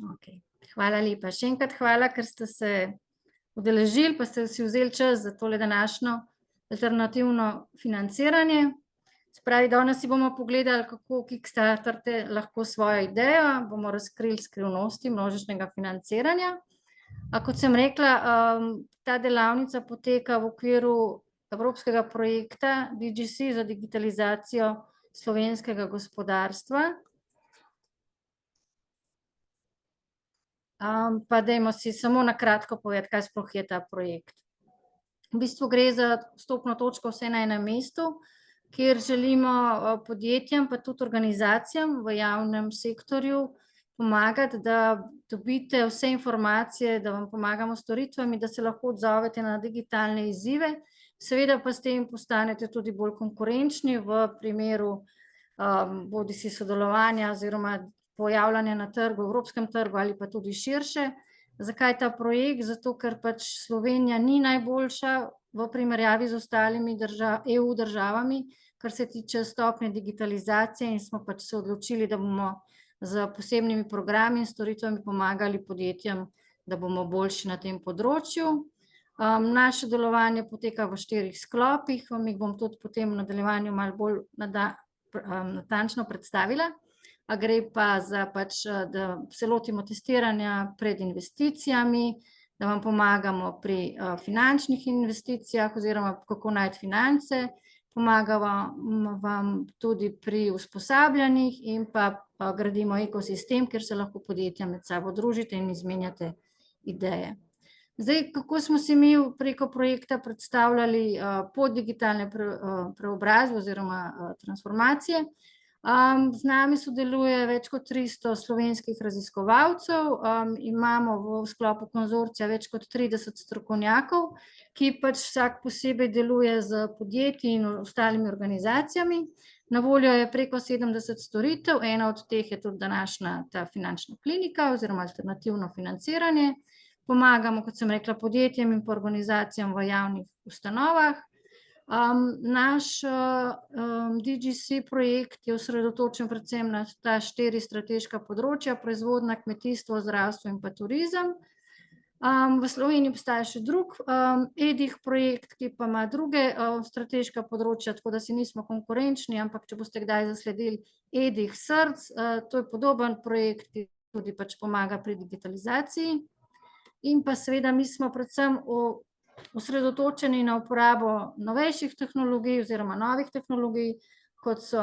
Okay. Hvala lepa. Še enkrat hvala, ker ste se udeležili, pa ste si vzeli čas za tole današnjo alternativno financiranje. Se pravi, danes si bomo pogledali, kako Kickstarter lahko svojo idejo, bomo razkrili skrivnosti množičnega financiranja. Kot sem rekla, ta delavnica poteka v okviru evropskega projekta DGC za digitalizacijo slovenskega gospodarstva. Pa dajmo si samo na kratko povedati, kaj sploh je ta projekt. V bistvu gre za vstopno točko vse na enem mestu, kjer želimo podjetjem pa tudi organizacijam v javnem sektorju pomagati, da dobite vse informacije, da vam pomagamo s storitvami, da se lahko odzovete na digitalne izzive, seveda pa s tem postanete tudi bolj konkurenčni v primeru bodisi sodelovanja oziroma pojavljanja na trgu, evropskem trgu ali pa tudi širše. Zakaj ta projekt? Zato, ker pač Slovenija ni najboljša v primerjavi z ostalimi EU državami, kar se tiče stopnje digitalizacije, in smo pač se odločili, da bomo z posebnimi programi in storitvami pomagali podjetjem, da bomo boljši na tem področju. Naše delovanje poteka v 4 sklopih, vam jih bom tudi potem v nadaljevanju malo bolj natančno predstavila. Gre pa za pač, da se lotimo testiranja pred investicijami, da vam pomagamo pri finančnih investicijah oziroma kako najti finance, pomagamo vam tudi pri usposabljanjih in pa gradimo ekosistem, kjer se lahko podjetja med sabo družite in izmenjate ideje. Zdaj, kako smo si mi preko projekta predstavljali pot digitalne preobrazbe oziroma transformacije? Z nami sodeluje več kot 300 slovenskih raziskovalcev, imamo v sklopu konzorcija več kot 30 strokovnjakov, ki pač vsak posebej deluje z podjetji in ostalimi organizacijami. Na voljo je preko 70 storitev, ena od teh je tudi današnja ta finančna klinika oziroma alternativno financiranje. Pomagamo, kot sem rekla, podjetjem in pa organizacijam v javnih ustanovah. Naš DGC projekt je osredotočen predvsem na ta 4 strateška področja: proizvodnja, kmetijstvo, zdravstvo in pa turizem. V Sloveniji obstaja še drug EDIH projekt, ki pa ima druge strateška področja, tako da si nismo konkurenčni, ampak če boste kdaj zasledili EDIH SRC, to je podoben projekt, ki tudi pač pomaga pri digitalizaciji. In pa seveda mi smo predvsem osredotočeni na uporabo novejših tehnologij oziroma novih tehnologij, kot so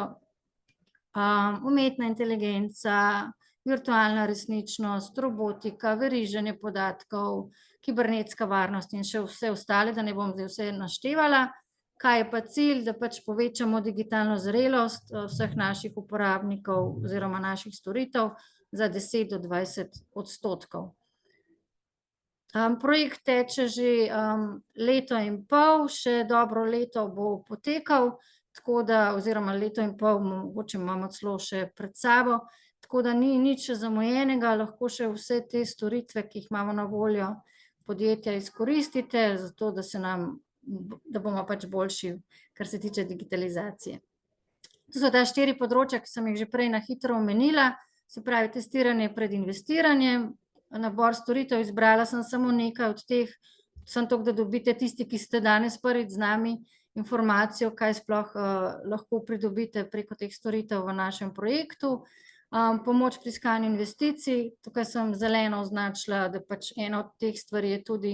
umetna inteligenca, virtualna resničnost, robotika, veriženje podatkov, kibernetska varnost in še vse ostale, da ne bom zdaj vse naštevala. Kaj je pa cilj? Da pač povečamo digitalno zrelost vseh naših uporabnikov oziroma naših storitev za 10 do 20%. Projekt teče že leto in pol, še dobro leto bo potekal, tako da, oziroma leto in pol, mogoče imamo celo še pred sabo, tako da ni nič zamujenega, lahko še vse te storitve, ki jih imamo na voljo, podjetja izkoristite, zato da bomo pač boljši, kar se tiče digitalizacije. To so ta 4 področja, ki sem jih že prej na hitro omenila, se pravi testiranje pred investiranjem, nabor storitev, izbrala sem samo nekaj od teh, samo toliko, da dobite tisti, ki ste danes prvič z nami, informacijo, kaj sploh lahko pridobite preko teh storitev v našem projektu. Pomoč pri iskanju investicij, tukaj sem zeleno označila, da pač ena od teh stvari je tudi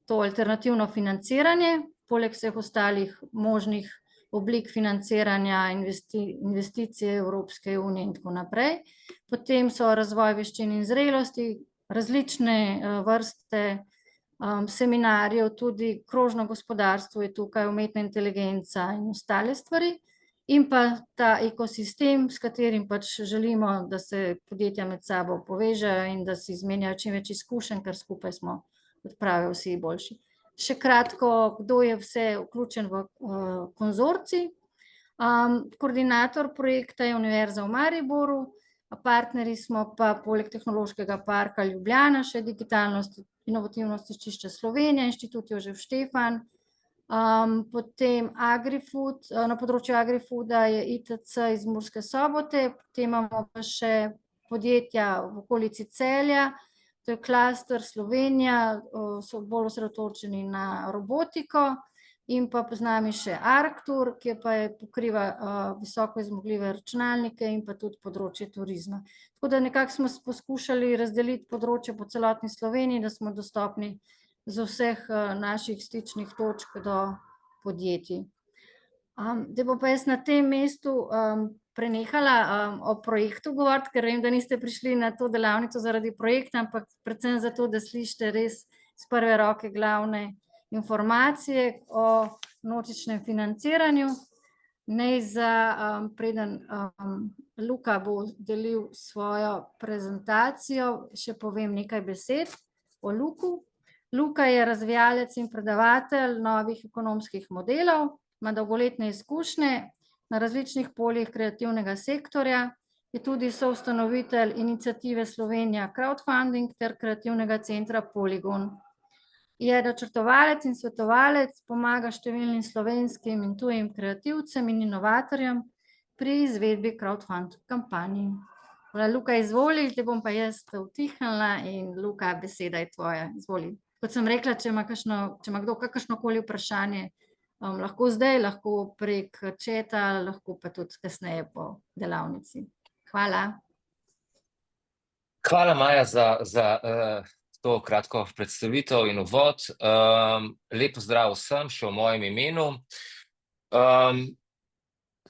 to alternativno financiranje, poleg vseh ostalih možnih oblik financiranja, investicije Evropske unije in tako naprej. Potem so razvoj veščin in zrelosti, različne vrste seminarjev, tudi krožno gospodarstvo je tukaj, umetna inteligenca in ostale stvari. In pa ta ekosistem, s katerim pač želimo, da se podjetja med sabo povežejo in da si izmenjajo čim več izkušenj, ker skupaj smo, kot pravijo, vsi boljši. Še kratko, kdo je vse vključen v konzorcij. Koordinator projekta je Univerza v Mariboru, partnerji smo pa poleg Tehnološkega parka Ljubljana še Digitalno inovativno stičišče Slovenija, Inštitut Jožef Štefan, potem Agrifood, na področju Agrifooda je ITC iz Murske Sobote, potem imamo pa še podjetja v okolici Celja, to je klaster Slovenija, so bolj osredotočeni na robotiko, in pa z nami še Arctur, ki pa pokriva visoko zmogljive računalnike in pa tudi področje turizma. Tako da nekako smo poskušali razdeliti področje po celotni Sloveniji, da smo dostopni z vseh naših stičnih točk do podjetij. Zdaj bom pa jaz na tem mestu prenehala o projektu govoriti, ker vem, da niste prišli na to delavnico zaradi projekta, ampak predvsem zato, da slišite res z prve roke glavne informacije o množičnem financiranju. Naj preden Luka bo delil svojo prezentacijo, še povem nekaj besed o Luku. Luka je razvijalec in predavatelj novih ekonomskih modelov, ima dolgoletne izkušnje na različnih poljih kreativnega sektorja, je tudi soustanovitelj iniciative Slovenija Crowdfunding ter kreativnega centra Polygon. Je načrtovalec in svetovalec, pomaga številnim slovenskim in tujim kreativcem in inovatorjem pri izvedbi crowdfunding kampanji. Luka, izvoli, te bom pa jaz utihnila in Luka, beseda je tvoja, izvoli. Kot sem rekla, če ima kdo kakršnokoli vprašanje, lahko zdaj, lahko prek četa, lahko pa tudi kasneje po delavnici. Hvala. Hvala, Maja, za to kratko predstavitev in uvod. Lep pozdrav vsem še v mojem imenu.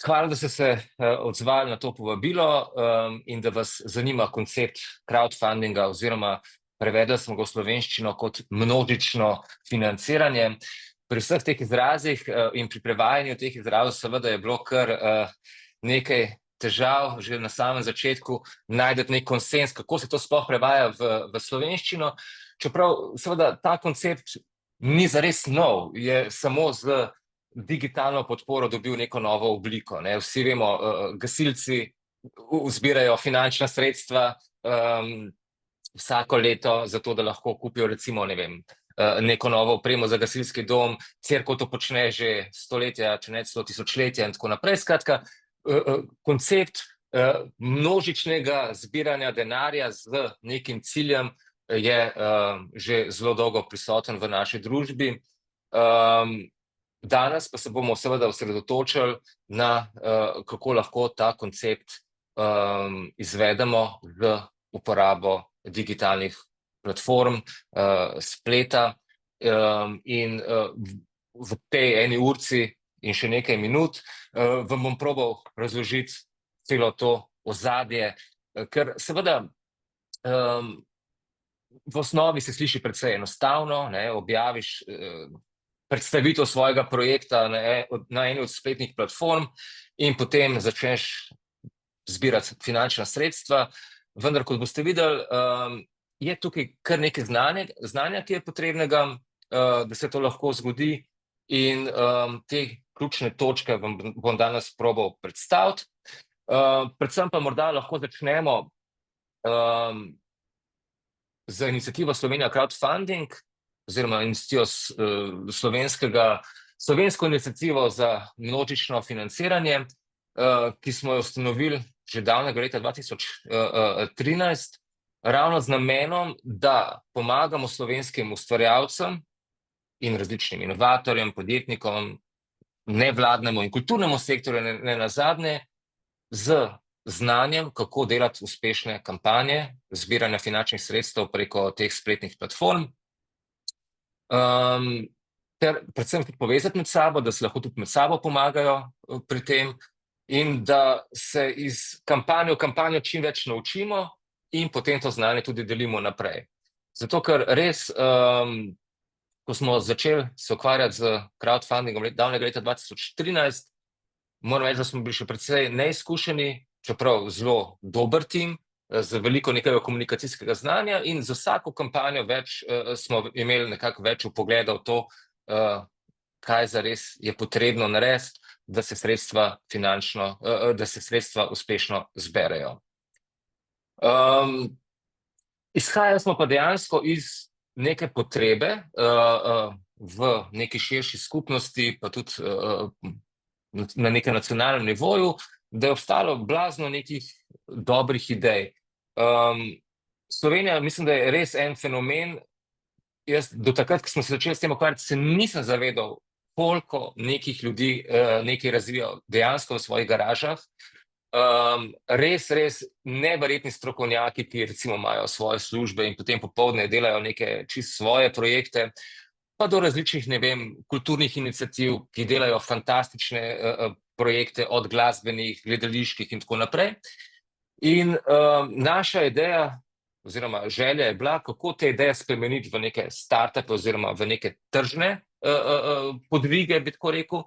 Hvala, da ste se odzvali na to povabilo in da vas zanima koncept crowdfundinga oziroma prevedli smo ga v slovenščino kot množično financiranje. Pri vseh teh izrazih in pri prevajanju teh izrazov seveda je bilo kar nekaj težav že na samem začetku najti nek konsens, kako se to sploh prevaja v slovenščino. Čeprav seveda ta koncept ni zares nov, je samo z digitalno podporo dobil neko novo obliko. Vsi vemo, gasilci zbirajo finančna sredstva vsako leto za to, da lahko kupijo recimo, ne vem, neko novo opremo za gasilski dom, cerkev to počne že stoletja, če ne celo tisočletja in tako naprej. Skratka, koncept množičnega zbiranja denarja z nekim ciljem je že zelo dolgo prisoten v naši družbi. Danes pa se bomo seveda osredotočili na kako lahko ta koncept izvedemo z uporabo digitalnih platform, spleta in v tej eni urci in še nekaj minut vam bom probal razložiti celo to ozadje, ker seveda v osnovi se sliši precej enostavno, objaviš predstavitev svojega projekta na eni od spletnih platform in potem začneš zbirati finančna sredstva, vendar kot boste videli, je tukaj kar nekaj znanja, ki je potrebnega, da se to lahko zgodi in te ključne točke vam bom danes probal predstaviti. Predvsem pa morda lahko začnemo z iniciativo Slovenija Crowdfunding oziroma slovensko inicijativo za množično financiranje, ki smo jo ustanovili že davnega leta 2013, ravno z namenom, da pomagamo slovenskim ustvarjalcem in različnim inovatorjem, podjetnikom, nevladnemu in kulturnemu sektorju nenazadnje z znanjem, kako delati uspešne kampanje, zbiranja finančnih sredstev preko teh spletnih platform, ter predvsem tudi povezati med sabo, da se lahko tudi med sabo pomagajo pri tem in da se iz kampanje v kampanjo čim več naučimo in potem to znanje tudi delimo naprej. Zato, ker res, ko smo začeli se ukvarjati z crowdfundingom davnega leta 2013, moram reči, da smo bili še precej neizkušeni, čeprav zelo dober tim, z veliko nekega komunikacijskega znanja in z vsako kampanjo smo imeli nekako več vpogledov v to, kaj zares je potrebno narediti, da se sredstva uspešno zberejo. Izhajali smo pa dejansko iz neke potrebe v neki širši skupnosti, pa tudi na nekem nacionalnem nivoju, da je obstalo blazno nekih dobrih idej. Slovenija, mislim, da je res en fenomen. Jaz do takrat, ko smo se začeli s tem ukvarjati, se nisem zavedal, koliko nekih ljudi nekaj razvijajo dejansko v svojih garažah. Res neverjetni strokovnjaki, ki recimo imajo svoje službe in potem popoldne delajo neke čisto svoje projekte, pa do različnih, ne vem, kulturnih iniciativ, ki delajo fantastične projekte od glasbenih, gledaliških in tako naprej. In naša ideja oziroma želja je bila, kako te ideje spremeniti v neke startupe oziroma v neke tržne podvige, bi tako rekel,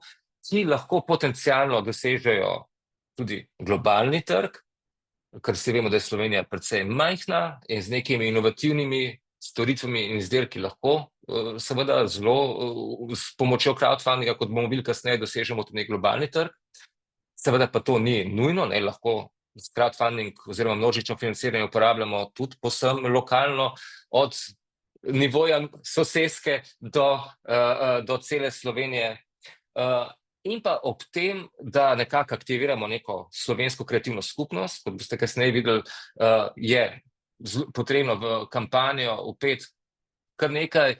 ki lahko potencialno dosežejo tudi globalni trg, ker si vemo, da je Slovenija precej majhna in z nekimi inovativnimi storitvami in izdelki lahko seveda zelo s pomočjo crowdfundinga, kot bomo videli kasneje, dosežemo tudi nek globalni trg. Seveda pa to ni nujno, lahko crowdfunding oziroma množično financiranje uporabljamo tudi povsem lokalno, od nivoja soseske do cele Slovenije. In pa ob tem, da nekako aktiviramo neko slovensko kreativno skupnost, kot boste kasneje videli, je potrebno v kampanjo vpeti kar nekaj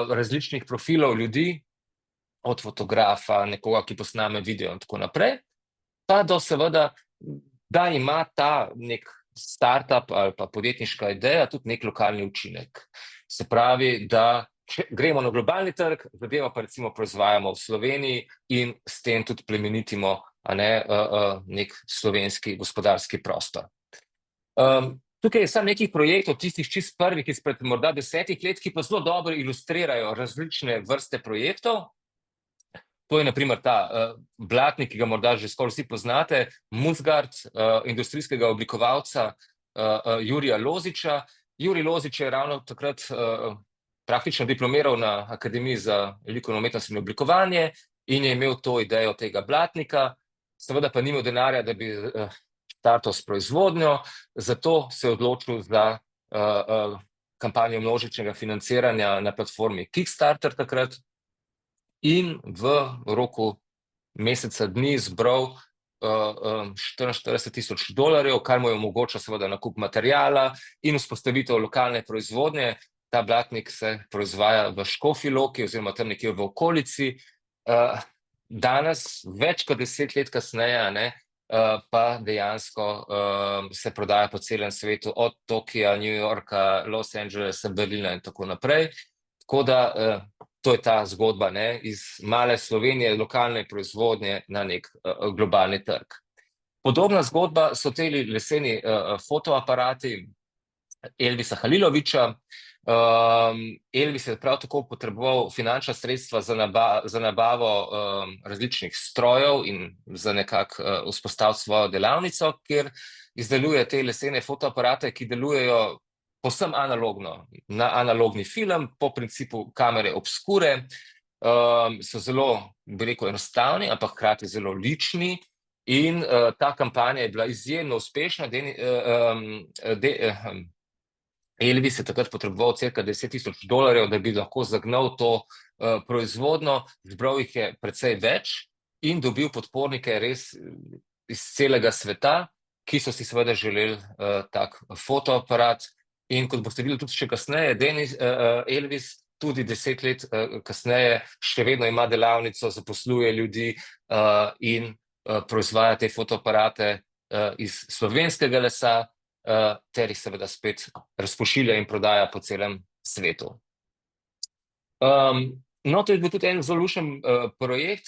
različnih profilov ljudi, od fotografa, nekoga, ki posname video in tako naprej, pa do seveda, da ima ta nek startup ali pa podjetniška ideja tudi nek lokalni učinek. Se pravi, da gremo na globalni trg, zadeva pa recimo proizvajamo v Sloveniji in s tem tudi plemenitimo nek slovenski gospodarski prostor. Tukaj je samo nekaj projektov, tistih čist prvih izpred morda 10 let, ki pa zelo dobro ilustrirajo različne vrste projektov. To je na primer ta blatnik, ki ga morda že skoraj vsi poznate, Musgard, industrijskega oblikovalca Jurija Loziča. Jurij Lozič je ravno takrat praktično diplomiral na Akademiji za likovno umetnost in oblikovanje in je imel to idejo tega blatnika, seveda pa ni imel denarja, da bi startal s proizvodnjo, zato se je odločil za kampanjo množičnega financiranja na platformi Kickstarter takrat. In v roku meseca dni zbral $44,000, kar mu je omogočilo seveda nakup materiala in vzpostavitev lokalne proizvodnje. Ta blatnik se proizvaja v Škofji Loki oziroma tam nekje v okolici. Danes, več kot 10 let kasneje, pa dejansko se prodaja po celem svetu, od Tokija, New Yorka, Los Angelesa, Berlina in tako naprej. Tako da to je ta zgodba iz male Slovenije, lokalne proizvodnje na nek globalni trg. Podobna zgodba so te leseni fotoaparati Elvisa Halilovića. Elvis je prav tako potreboval finančna sredstva za nabavo različnih strojev in za nekako vzpostaviti svojo delavnico, kjer izdeluje te lesene fotoaparate, ki delujejo povsem analogno, na analogni film, po principu kamere obskure, so zelo, bi rekel, enostavni, ampak hkrati zelo lični in ta kampanja je bila izjemno uspešna. Elvis je takrat potreboval cirka $10,000, da bi lahko zagnal to proizvodnjo, zbral jih je precej več in dobil podpornike res iz celega sveta, ki so si seveda želeli tak fotoaparat. In kot boste videli tudi še kasneje, Elvis tudi 10 let kasneje še vedno ima delavnico, zaposluje ljudi in proizvaja te fotoaparate iz slovenskega lesa, ter jih seveda spet razpošilja in prodaja po celem svetu. No, to je bil tudi en zelo lušen projekt,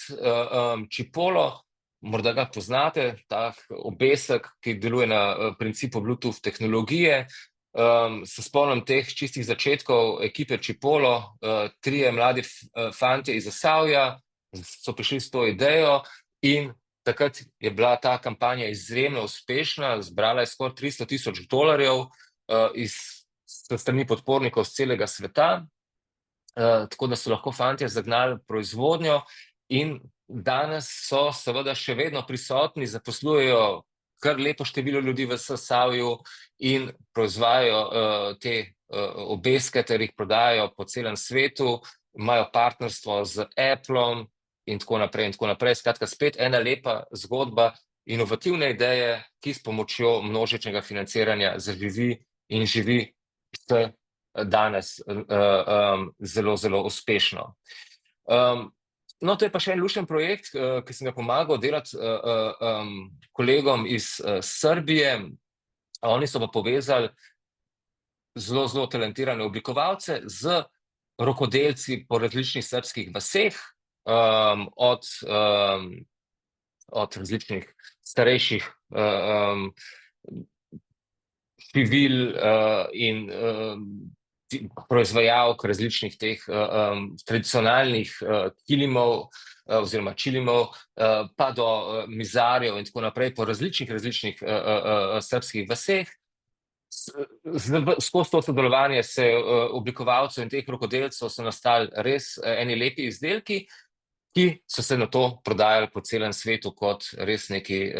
Chipolo, morda ga poznate, tak obesek, ki deluje na principu Bluetooth tehnologije. Se spomnim teh čistih začetkov ekipe Chipolo, 3 mladi fantje iz Zasavja so prišli s to idejo in takrat je bila ta kampanja izjemno uspešna, zbrala je skoraj $300,000 s strani podpornikov z celega sveta, tako da so lahko fantje zagnali proizvodnjo in danes so seveda še vedno prisotni, zaposlujejo kar lepo število ljudi v Zasavju in proizvajajo te obeske ter jih prodajajo po celem svetu, imajo partnerstvo z Applom in tako naprej in tako naprej. Skratka, spet ena lepa zgodba, inovativne ideje, ki s pomočjo množičnega financiranja zaživi in živi vse danes zelo, zelo uspešno. No, to je pa še en lušten projekt, ki sem ga pomagal delati kolegom iz Srbije. Oni so pa povezali zelo, zelo talentirane oblikovalce z rokodelci po različnih srbskih vaseh, od različnih starejših živil in proizvajalk različnih teh tradicionalnih kilimov oziroma čilimov, pa do mizarjev in tako naprej po različnih srbskih vaseh. Skozi to sodelovanje se oblikovalcev in teh rokodelcev so nastali res eni lepi izdelki, ki so se nato prodajali po celem svetu kot res neki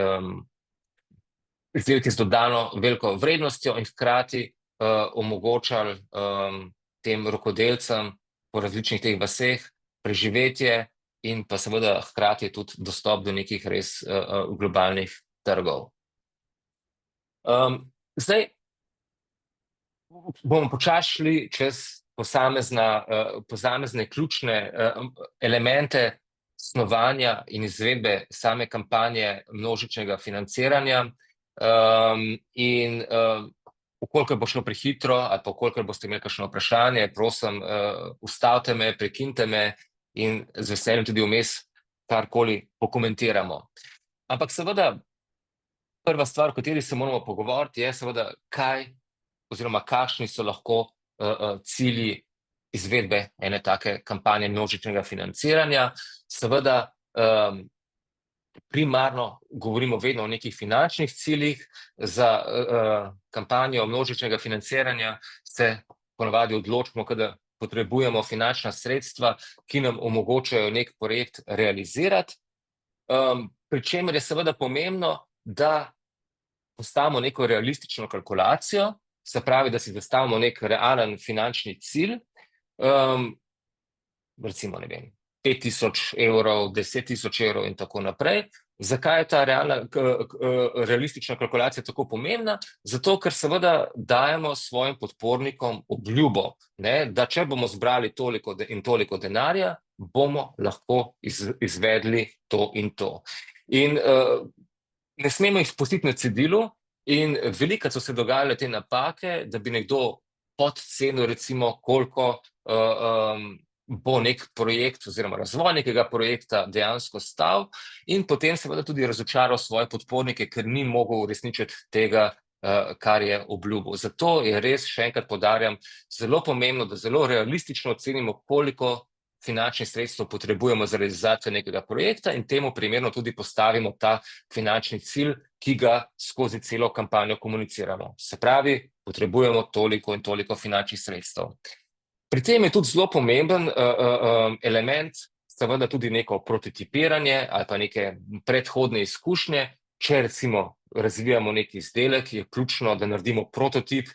izdelki z dodano veliko vrednostjo in hkrati omogočali tem rokodelcem po različnih teh vaseh preživetje in pa seveda hkrati tudi dostop do nekih res globalnih trgov. Zdaj bomo počasi šli čez posamezne ključne elemente snovanja in izvedbe same kampanje množičnega financiranja in vkolikor bo šlo prehitro ali pa vkolikor boste imeli kakšno vprašanje, prosim, ustavite me, prekinite me in z veseljem tudi vmes karkoli pokomentiramo. Ampak seveda prva stvar, o kateri se moramo pogovoriti, je seveda kaj oziroma kakšni so lahko cilji izvedbe ene take kampanje množičnega financiranja. Seveda primarno govorimo vedno o nekih finančnih ciljih. Za kampanjo množičnega financiranja se ponavadi odločimo, kada potrebujemo finančna sredstva, ki nam omogočajo nek projekt realizirati. Pri čemer je seveda pomembno, da postavimo neko realistično kalkulacijo, se pravi, da si zastavimo nek realen finančni cilj, recimo, ne vem, 5.000 evrov, 10.000 evrov in tako naprej. Zakaj je ta realistična kalkulacija tako pomembna? Zato, ker seveda dajemo svojim podpornikom obljubo, da če bomo zbrali toliko in toliko denarja, bomo lahko izvedli to in to. In ne smemo jih spustiti na cedilu in velikokrat so se dogajale te napake, da bi nekdo podcenil recimo, koliko bo nek projekt oziroma razvoj nekega projekta dejansko stal in potem seveda tudi razočaral svoje podpornike, ker ni mogel uresničiti tega, kar je obljubil. Zato je res, še enkrat poudarjam, zelo pomembno, da zelo realistično ocenimo, koliko finančnih sredstev potrebujemo za realizacijo nekega projekta in temu primerno tudi postavimo ta finančni cilj, ki ga skozi celo kampanjo komuniciramo. Se pravi, potrebujemo toliko in toliko finančnih sredstev. Pri tem je tudi zelo pomemben element, seveda tudi neko prototipiranje ali pa neke predhodne izkušnje. Če recimo razvijamo neki izdelek, je ključno, da naredimo prototip.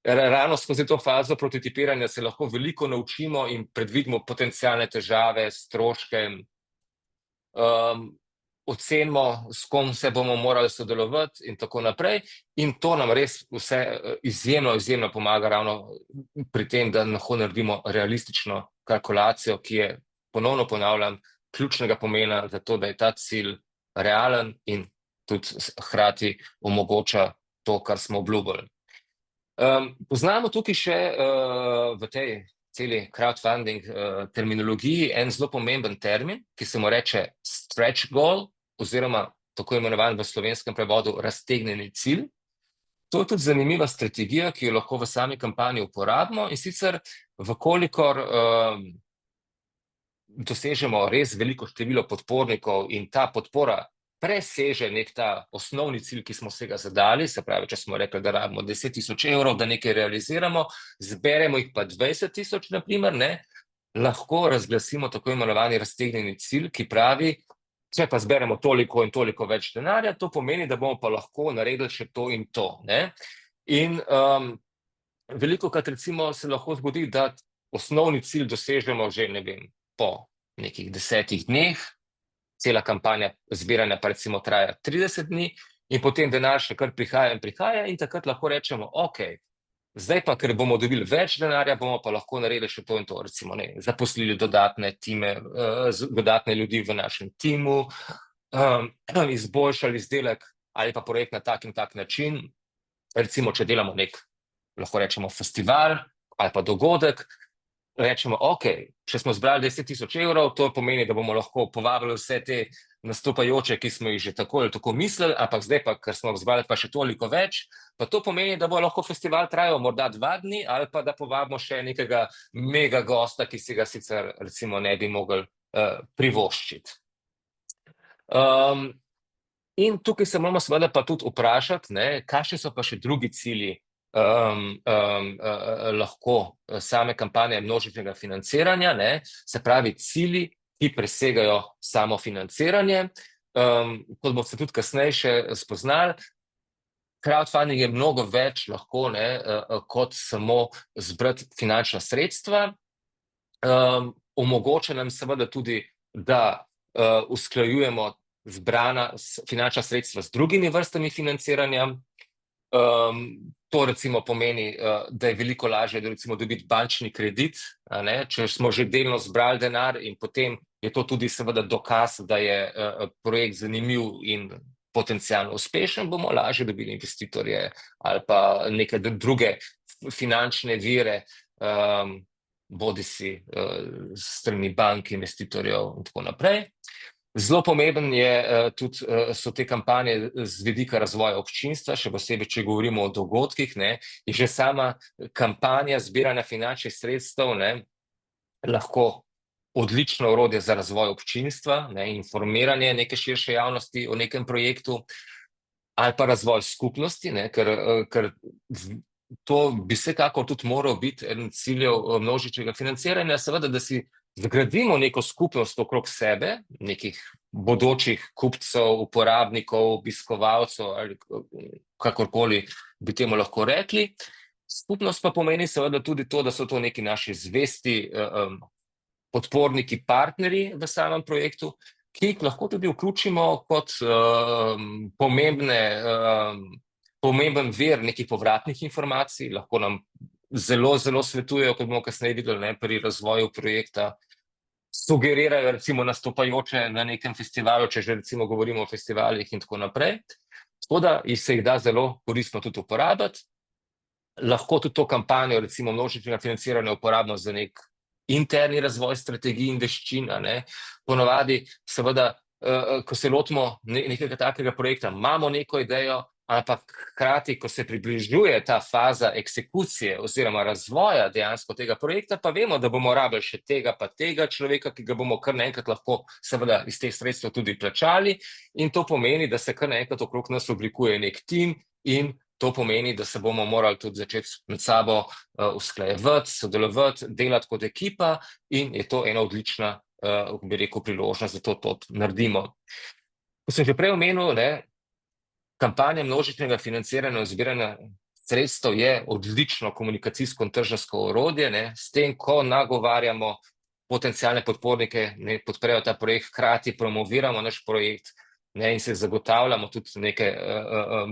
Ravno skozi to fazo prototipiranja se lahko veliko naučimo in predvidimo potencialne težave, stroške, ocenimo, s kom se bomo morali sodelovati in tako naprej. In to nam res vse izjemno pomaga ravno pri tem, da lahko naredimo realistično kalkulacijo, ki je, ponovno ponavljam, ključnega pomena za to, da je ta cilj realen in tudi hkrati omogoča to, kar smo obljubili. Poznamo tukaj še v tej celi crowdfunding terminologiji en zelo pomemben termin, ki se mu reče stretch goal oziroma tako imenovan v slovenskem prevodu raztegnjeni cilj. To je tudi zanimiva strategija, ki jo lahko v sami kampanji uporabimo, in sicer vkolikor dosežemo res veliko število podpornikov in ta podpora preseže nek ta osnovni cilj, ki smo se ga zadali, se pravi, če smo rekli, da rabimo 10.000 evrov, da nekaj realiziramo, zberemo jih pa 20.000, na primer, lahko razglasimo tako imenovani raztegnjeni cilj, ki pravi, če pa zberemo toliko in toliko več denarja, to pomeni, da bomo pa lahko naredili še to in to. In velikokrat recimo se lahko zgodi, da osnovni cilj dosežemo že, ne vem, po nekih 10 dneh, cela kampanja zbiranja pa recimo traja 30 dni in potem denar še kar prihaja in takrat lahko rečemo, ok, zdaj pa, ker bomo dobili več denarja, bomo pa lahko naredili še to in to, recimo zaposlili dodatne time, dodatne ljudi v našem timu, izboljšali izdelek ali pa projekt na tak in tak način. Recimo, če delamo lahko rečemo festival ali pa dogodek, rečemo, ok, če smo zbrali 10.000 evrov, to pomeni, da bomo lahko povabili vse te nastopajoče, ki smo jih že tako ali tako mislili, ampak zdaj pa, ker smo zbrali pa še toliko več, pa to pomeni, da bo lahko festival trajal morda 2 dni ali pa da povabimo še nekega mega gosta, ki si ga sicer recimo ne bi mogli privoščiti. In tukaj se moramo seveda pa tudi vprašati, kakšni so pa še drugi cilji lahko same kampanje množičnega financiranja, se pravi cilji, ki presegajo samo financiranje. Kot boste tudi kasneje še spoznali, crowdfunding je mnogo več lahko, kot samo zbrati finančna sredstva. Omogoča nam seveda tudi, da usklajujemo zbrana finančna sredstva z drugimi vrstami financiranja. To recimo pomeni, da je veliko lažje recimo dobiti bančni kredit, če smo že delno zbrali denar in potem je to tudi seveda dokaz, da je projekt zanimiv in potencialno uspešen, bomo lažje dobili investitorje ali pa neke druge finančne vire, bodisi strani bank, investitorjev in tako naprej. Zelo pomemben so te kampanje z vidika razvoja občinstva, še posebej, če govorimo o dogodkih, je že sama kampanja zbiranja finančnih sredstev lahko odlično orodje za razvoj občinstva, informiranje neke širše javnosti o nekem projektu ali pa razvoj skupnosti, ker to bi vsekakor tudi moral biti eden ciljev množičnega financiranja, seveda, da si zgradimo neko skupnost okrog sebe, nekih bodočih kupcev, uporabnikov, obiskovalcev ali kakorkoli bi temu lahko rekli. Skupnost pa pomeni seveda tudi to, da so to neki naši zvesti podporniki, partnerji v samem projektu, ki jih lahko tudi vključimo kot pomemben vir nekih povratnih informacij, lahko nam zelo svetujejo, kot bomo kasneje videli pri razvoju projekta, sugerirajo recimo nastopajoče na nekem festivalu, če že recimo govorimo o festivalih in tako naprej. Tako da se jih da zelo koristno tudi uporabiti. Lahko tudi to kampanjo recimo množičnega financiranja uporabimo za nek interni razvoj strategij in veščin. Ponavadi seveda, ko se lotimo nekega takega projekta, imamo neko idejo, ampak hkrati, ko se približuje ta faza eksekucije oziroma razvoja dejansko tega projekta, pa vemo, da bomo rabili še tega pa tega človeka, ki ga bomo kar naenkrat lahko seveda iz teh sredstev tudi plačali, in to pomeni, da se kar naenkrat okrog nas oblikuje nek tim in to pomeni, da se bomo morali tudi začeti med sabo usklajevati, sodelovati, delati kot ekipa in je to ena odlična, bi rekel, priložnost, da to naredimo. Ko sem že prej omenil, kampanja množičnega financiranja in zbiranja sredstev je odlično komunikacijsko in tržnostno orodje, s tem, ko nagovarjamo potencialne podpornike, podprejo ta projekt, hkrati promoviramo naš projekt in se zagotavljamo tudi neke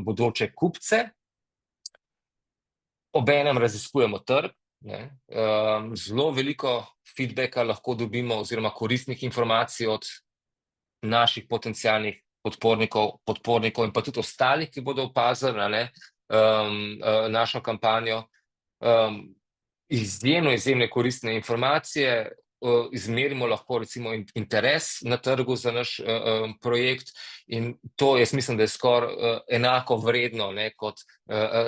bodoče kupce. Obenem raziskujemo trg, zelo veliko feedbacka lahko dobimo oziroma koristnih informacij od naših potencialnih podpornikov in pa tudi ostalih, ki bodo opazili našo kampanjo. Izjemne koristne informacije, izmerimo lahko recimo interes na trgu za naš projekt in to jaz mislim, da je skoraj enako vredno kot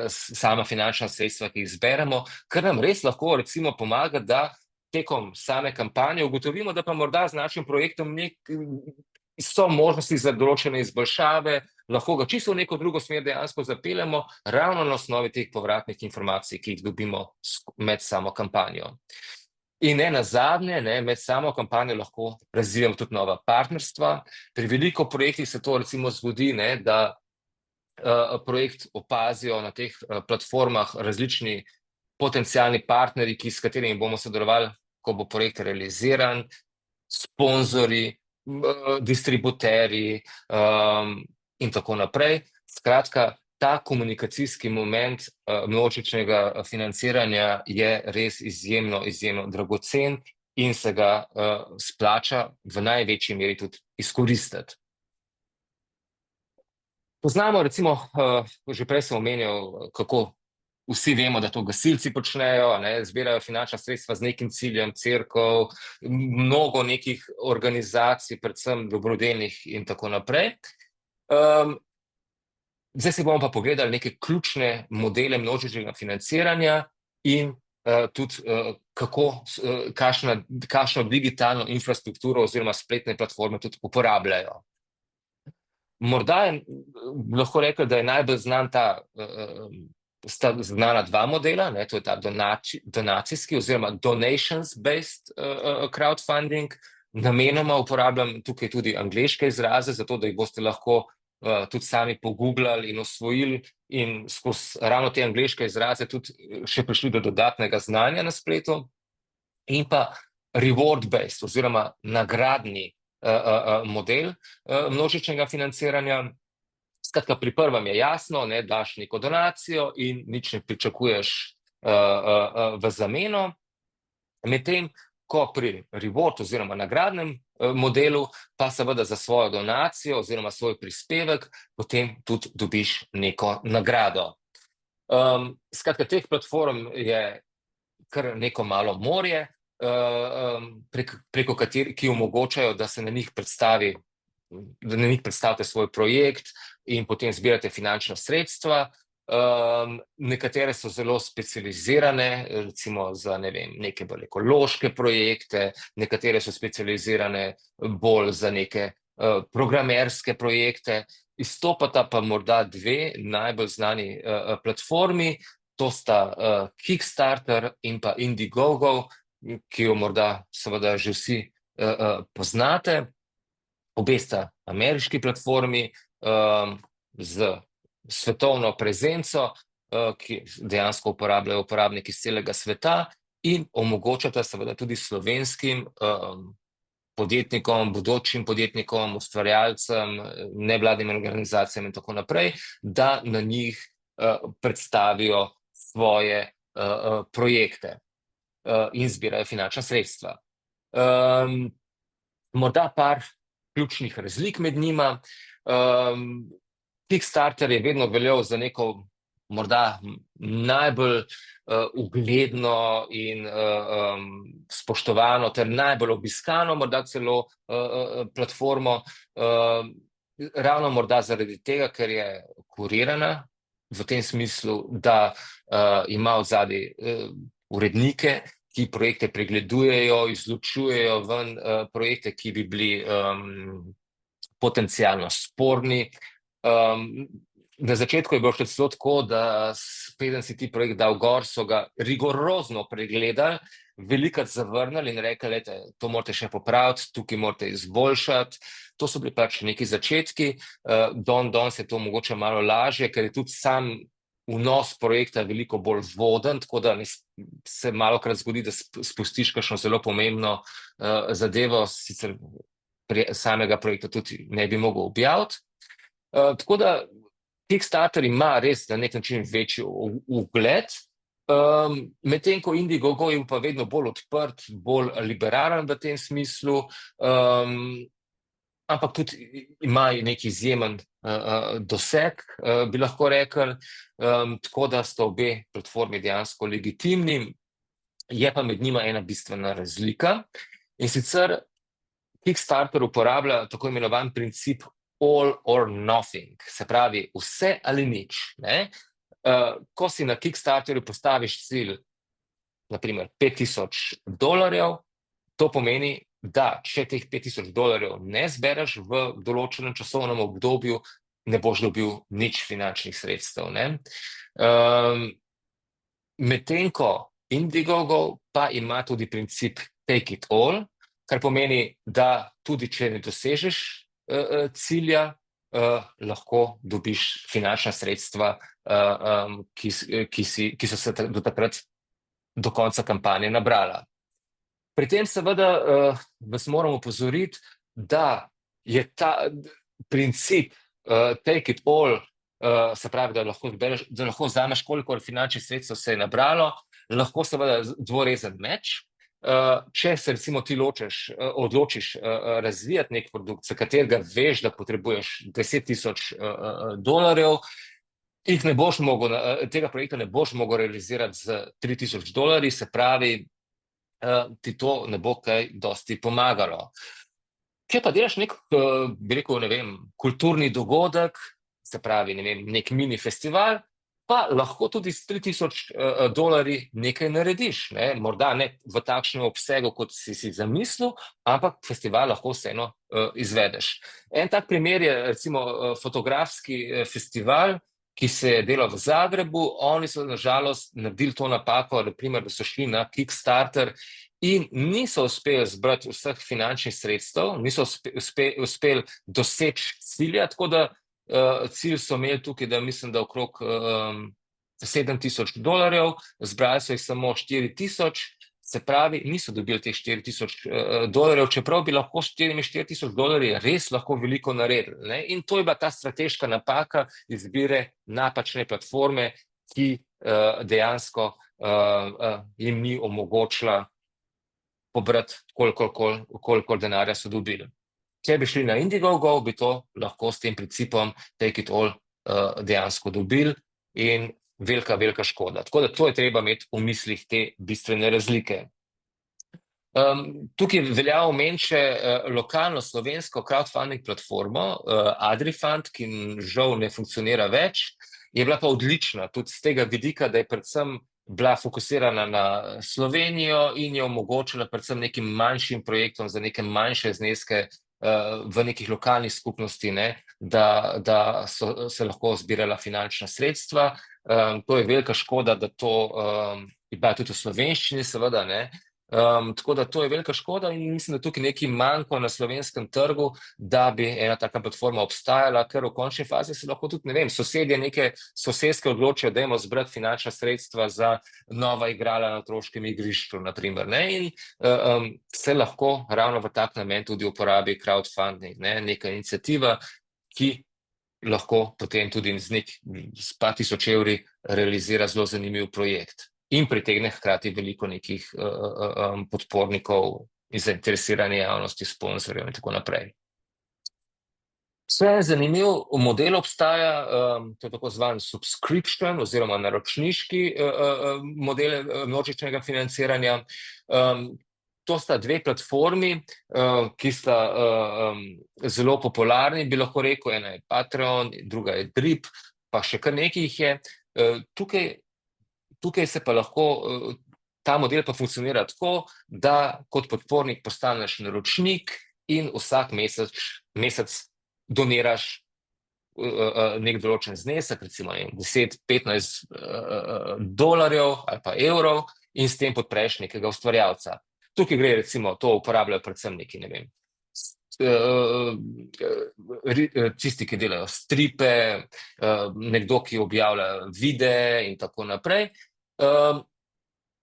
sama finančna sredstva, ki jih zberemo, kar nam res lahko recimo pomaga, da tekom same kampanje ugotovimo, da pa morda z našim projektom so možnosti za določene izboljšave, lahko ga čisto v neko drugo smer dejansko zapeljemo, ravno na osnovi teh povratnih informacij, ki jih dobimo med samo kampanjo. In ne nazadnje, med samo kampanjo lahko razvijamo tudi nova partnerstva. Pri veliko projektih se to recimo zgodi, da projekt opazijo na teh platformah različni potencialni partnerji, s katerimi bomo sodelovali, ko bo projekt realiziran, sponzorji, distributerji in tako naprej. Skratka, ta komunikacijski moment množičnega financiranja je res izjemno, izjemno dragocen in se ga splača v največji meri tudi izkoristiti. Poznamo recimo, že prej sem omenil, kako vsi vemo, da to gasilci počnejo, zbirajo finančna sredstva z nekim ciljem, cerkev, mnogo nekih organizacij, predvsem dobrodelnih in tako naprej. Zdaj se bomo pa pogledali neke ključne modele množičnega financiranja in tudi kakšno digitalno infrastrukturo oziroma spletne platforme tudi uporabljajo. Morda je lahko rekel, da je najbolj sta znana dva modela, to je ta donacijski oziroma donations-based crowdfunding. Namenoma uporabljam tukaj tudi angleške izraze, zato da jih boste lahko tudi sami pogooglali in osvojili in skozi ravno te angleške izraze tudi še prišli do dodatnega znanja na spletu. In pa reward-based oziroma nagradni model množičnega financiranja. Skratka, pri prvem je jasno, daš neko donacijo in nič ne pričakuješ v zameno. Medtem ko pri reward oziroma nagradnem modelu pa seveda za svojo donacijo oziroma svoj prispevek potem tudi dobiš neko nagrado. Skratka, teh platform je kar neko malo morje, preko katerih, ki omogočajo, da se na njih predstavite svoj projekt in potem zbirate finančna sredstva. Nekatere so zelo specializirane, recimo za, neke bolj ekološke projekte, nekatere so specializirane bolj za neke programerske projekte. Izstopata pa morda dve najbolj znani platformi, to sta Kickstarter in pa Indiegogo, ki jo morda seveda že vsi poznate. Obe sta ameriški platformi z svetovno prezenco, ki dejansko uporabljajo uporabniki iz celega sveta in omogočata seveda tudi slovenskim podjetnikom, bodočim podjetnikom, ustvarjalcem, nevladnim organizacijam in tako naprej, da na njih predstavijo svoje projekte in zbirajo finančna sredstva. Morda par ključnih razlik med njima. Kickstarter je vedno veljal za neko morda najbolj ugledno in spoštovano ter najbolj obiskano morda celo platformo, ravno morda zaradi tega, ker je kurirana, v tem smislu, da ima odzadaj urednike, ki projekte pregledujejo, izločujejo ven projekte, ki bi bili potencialno sporni. Na začetku je bilo še celo tako, da preden si ti projekt dal gor, so ga rigorozno pregledali, velikokrat zavrnili in rekli, to morate še popraviti, tukaj morate izboljšati. To so bili pač neki začetki, danes je to mogoče malo lažje, ker je tudi sam vnos projekta veliko bolj voden, tako da se malokrat zgodi, da spustiš kakšno zelo pomembno zadevo, sicer samega projekta tudi ne bi mogel objaviti. Tako da Kickstarter ima res na nek način večji ugled, medtem ko Indiegogo je pa vedno bolj odprt, bolj liberalen v tem smislu, ampak tudi ima nek izjemen doseg, bi lahko rekli, tako da sta obe platformi dejansko legitimni. Je pa med njima ena bistvena razlika, in sicer Kickstarter uporablja tako imenovan princip all or nothing, se pravi vse ali nič. Ko si na Kickstarterju postaviš cilj, naprimer $5,000, to pomeni, da če teh $5,000 ne zbereš v določenem časovnem obdobju, ne boš dobil nič finančnih sredstev. Medtem ko Indiegogo pa ima tudi princip take it all, kar pomeni, da tudi če ne dosežeš cilja, lahko dobiš finančna sredstva, ki so se do takrat, do konca kampanje nabrala. Pri tem seveda vas moram opozoriti, da je ta princip take it all, se pravi, da lahko vzameš, koliko finančnih sredstev se je nabralo, lahko seveda dvorezen meč. Če se recimo ti odločiš razvijati nek produkt, za katerega veš, da potrebuješ $10,000, tega projekta ne boš mogel realizirati z $3,000, se pravi, ti to ne bo kaj dosti pomagalo. Če pa delaš nek, bi rekel, ne vem, kulturni dogodek, se pravi, ne vem, nek mini festival, pa lahko tudi s $3,000 nekaj narediš, ne? Morda ne v takšnem obsegu, kot si zamislil, ampak festival lahko vseeno izvedeš. En tak primer je recimo fotografski festival, ki se je delal v Zagrebu. Oni so na žalost naredili to napako, naprimer, da so šli na Kickstarter in niso uspeli zbrati vseh finančnih sredstev, niso uspeli doseči cilja, tako da cilj so imeli tukaj, da mislim, da okrog $7,000, zbrali so jih samo 4,000, se pravi, niso dobili teh $4,000, čeprav bi lahko s $4,000 res lahko veliko naredili, ne? In to je bila ta strateška napaka izbire napačne platforme, ki dejansko jim ni omogočila pobrati, koliko denarja so dobili. Če bi šli na Indiegogo, bi to lahko s tem principom take it all dejansko dobili in velika škoda. Tako da to je treba imeti v mislih, te bistvene razlike. Tukaj velja omeniti še lokalno slovensko crowdfunding platformo Adrifund, ki žal ne funkcionira več, je bila pa odlična tudi z tega vidika, da je predvsem bila fokusirana na Slovenijo in je omogočila predvsem nekim manjšim projektom za neke manjše zneske v nekih lokalnih skupnosti, ne, da so se lahko zbirala finančna sredstva. To je velika škoda, da to je bila tudi v slovenščini, seveda, ne. Tako da to je velika škoda in mislim, da tukaj nekaj manjko na slovenskem trgu, da bi ena taka platforma obstajala, ker v končni fazi se lahko tudi, ne vem, sosedske odločijo, dajmo zbrati finančna sredstva za nova igrala na otroškem igrišču, na primer, ne, in se lahko ravno v tak namen tudi uporabi crowdfunding, ne, neka iniciativa, ki lahko potem tudi s par tisoč evri realizira zelo zanimiv projekt. In pritegne hkrati veliko nekih podpornikov in zainteresirane javnosti, sponzorjev in tako naprej. Vse zanimiv model obstaja, to je tako zvan subscription oziroma naročniški model množičnega financiranja. To sta dve platformi, ki sta zelo popularni, bi lahko rekel, ena je Patreon, druga je Drip, pa še kar nekaj jih je. Tukaj se pa lahko, ta model pa funkcionira tako, da kot podpornik postaneš naročnik in vsak mesec doniraš nek določen znesek, recimo $10-15 ali pa evrov in s tem podpreš nekega ustvarjalca. Tukaj gre recimo, to uporabljajo predvsem neki, ne vem, tisti, ki delajo stripe, nekdo, ki objavlja videe in tako naprej.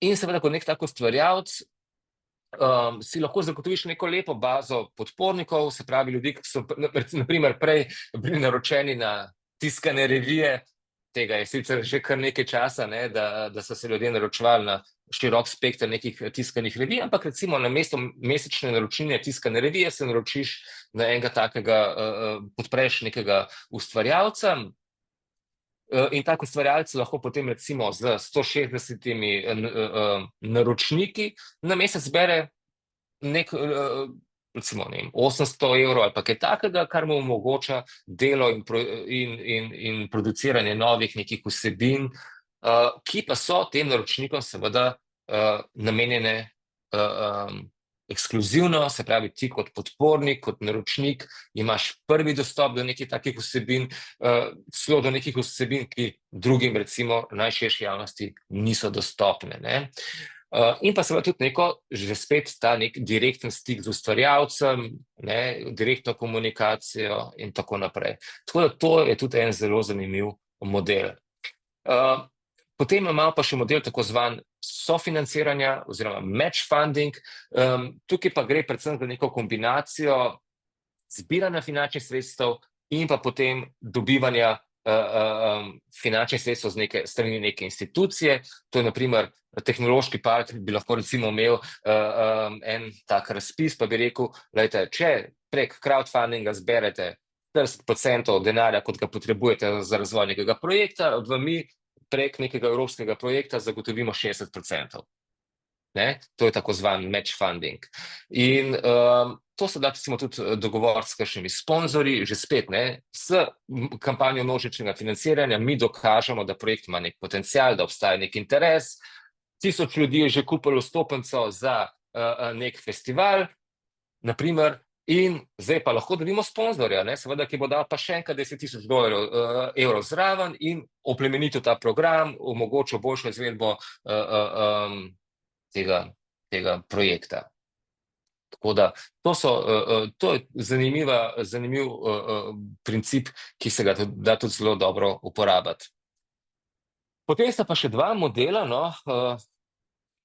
In seveda, kot nek tak ustvarjalec, si lahko zagotoviš neko lepo bazo podpornikov, se pravi ljudi, ki so na primer prej bili naročeni na tiskane revije, tega je sicer že kar nekaj časa, ne, da so se ljudje naročevali na širok spekter nekih tiskanih revij, ampak recimo namesto mesečne naročnine tiskane revije se naročiš na enega takega, podpreš nekega ustvarjalca in tak ustvarjalec lahko potem recimo z 160 naročniki na mesec zbere recimo, ne vem, 800 evrov ali pa kaj takega, kar mu omogoča delo in produciranje novih nekih vsebin, ki pa so tem naročnikom seveda namenjene ekskluzivno, se pravi ti kot podpornik, kot naročnik imaš prvi dostop do nekih takih vsebin, celo do nekih vsebin, ki drugim recimo najširši javnosti niso dostopne, ne. In pa seveda tudi že spet ta nek direkten stik z ustvarjalcem, ne, direktno komunikacijo in tako naprej. Tako da to je tudi en zelo zanimiv model. Potem imamo pa še model tako zvan sofinanciranja oziroma match funding. Tukaj pa gre predvsem za neko kombinacijo zbiranja finančnih sredstev in pa potem dobivanja finančnih sredstev z strani neke institucije. To je naprimer tehnološki park, bi lahko recimo imel en tak razpis, pa bi rekel, glejte, če prek crowdfundinga zberete 40% denarja, kot ga potrebujete za razvoj nekega projekta, vam mi prek nekega evropskega projekta zagotovimo 60%. To je tako zvan match funding. In to se da recimo tudi dogovoriti s kakšnimi sponzorji, že spet, s kampanjo množičnega financiranja mi dokažemo, da projekt ima nek potencial, da obstaja nek interes. 1000 ljudi je že kupilo vstopnico za nek festival, naprimer, in zdaj pa lahko dobimo sponzorja, seveda, ki bo dal pa še enkrat $10,000 evrov zraven in oplemenitev ta program, omogočil boljšo izvedbo tega projekta. Tako da to je zanimiv princip, ki se ga da tudi zelo dobro uporabiti. Potem sta pa še dva modela,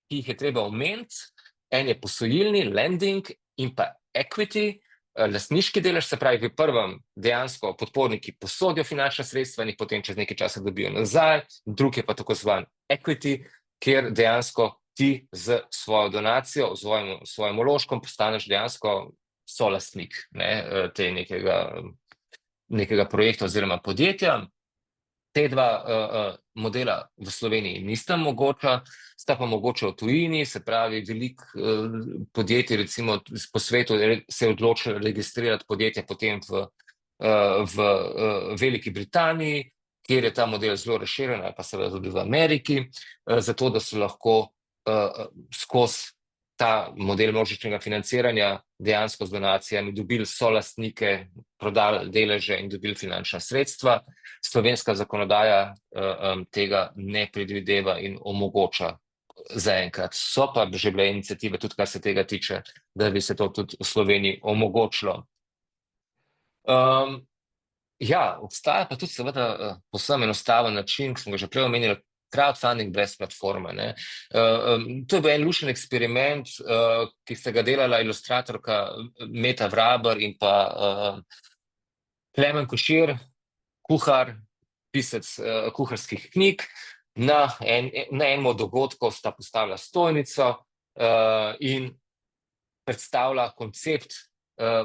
ki jih je treba omeniti. En je posojilni, lending, in pa equity, lastniški delež, se pravi, v prvem dejansko podporniki posodijo finančna sredstva in jih potem čez nekaj časa dobijo nazaj, drugi je pa tako zvan equity, kjer dejansko ti z svojo donacijo, svojim vložkom postaneš dejansko solastnik nekega projekta oziroma podjetja. Te dva modela v Sloveniji nista mogoča, sta pa mogoča v tujini, se pravi, veliko podjetij recimo po svetu se je odločilo registrirati podjetje potem v Veliki Britaniji, kjer je ta model zelo razširjen, ali pa seveda tudi v Ameriki, zato da so lahko skozi ta model množičnega financiranja dejansko z donacijami dobili solastnike, prodali deleže in dobili finančna sredstva. Slovenska zakonodaja tega ne predvideva in omogoča zaenkrat. So pa že bile iniciative, tudi kar se tega tiče, da bi se to tudi v Sloveniji omogočilo. Obstaja pa tudi seveda povsem enostaven način, ki smo ga že prej omenili, crowdfunding brez platforme. To je bil en lušen eksperiment, ki sta ga delala ilustratorka Meta Vraber in pa Klemen Košir, kuhar, pisec kuharskih knjig. Na enem od dogodkov sta postavila stojnico in predstavila koncept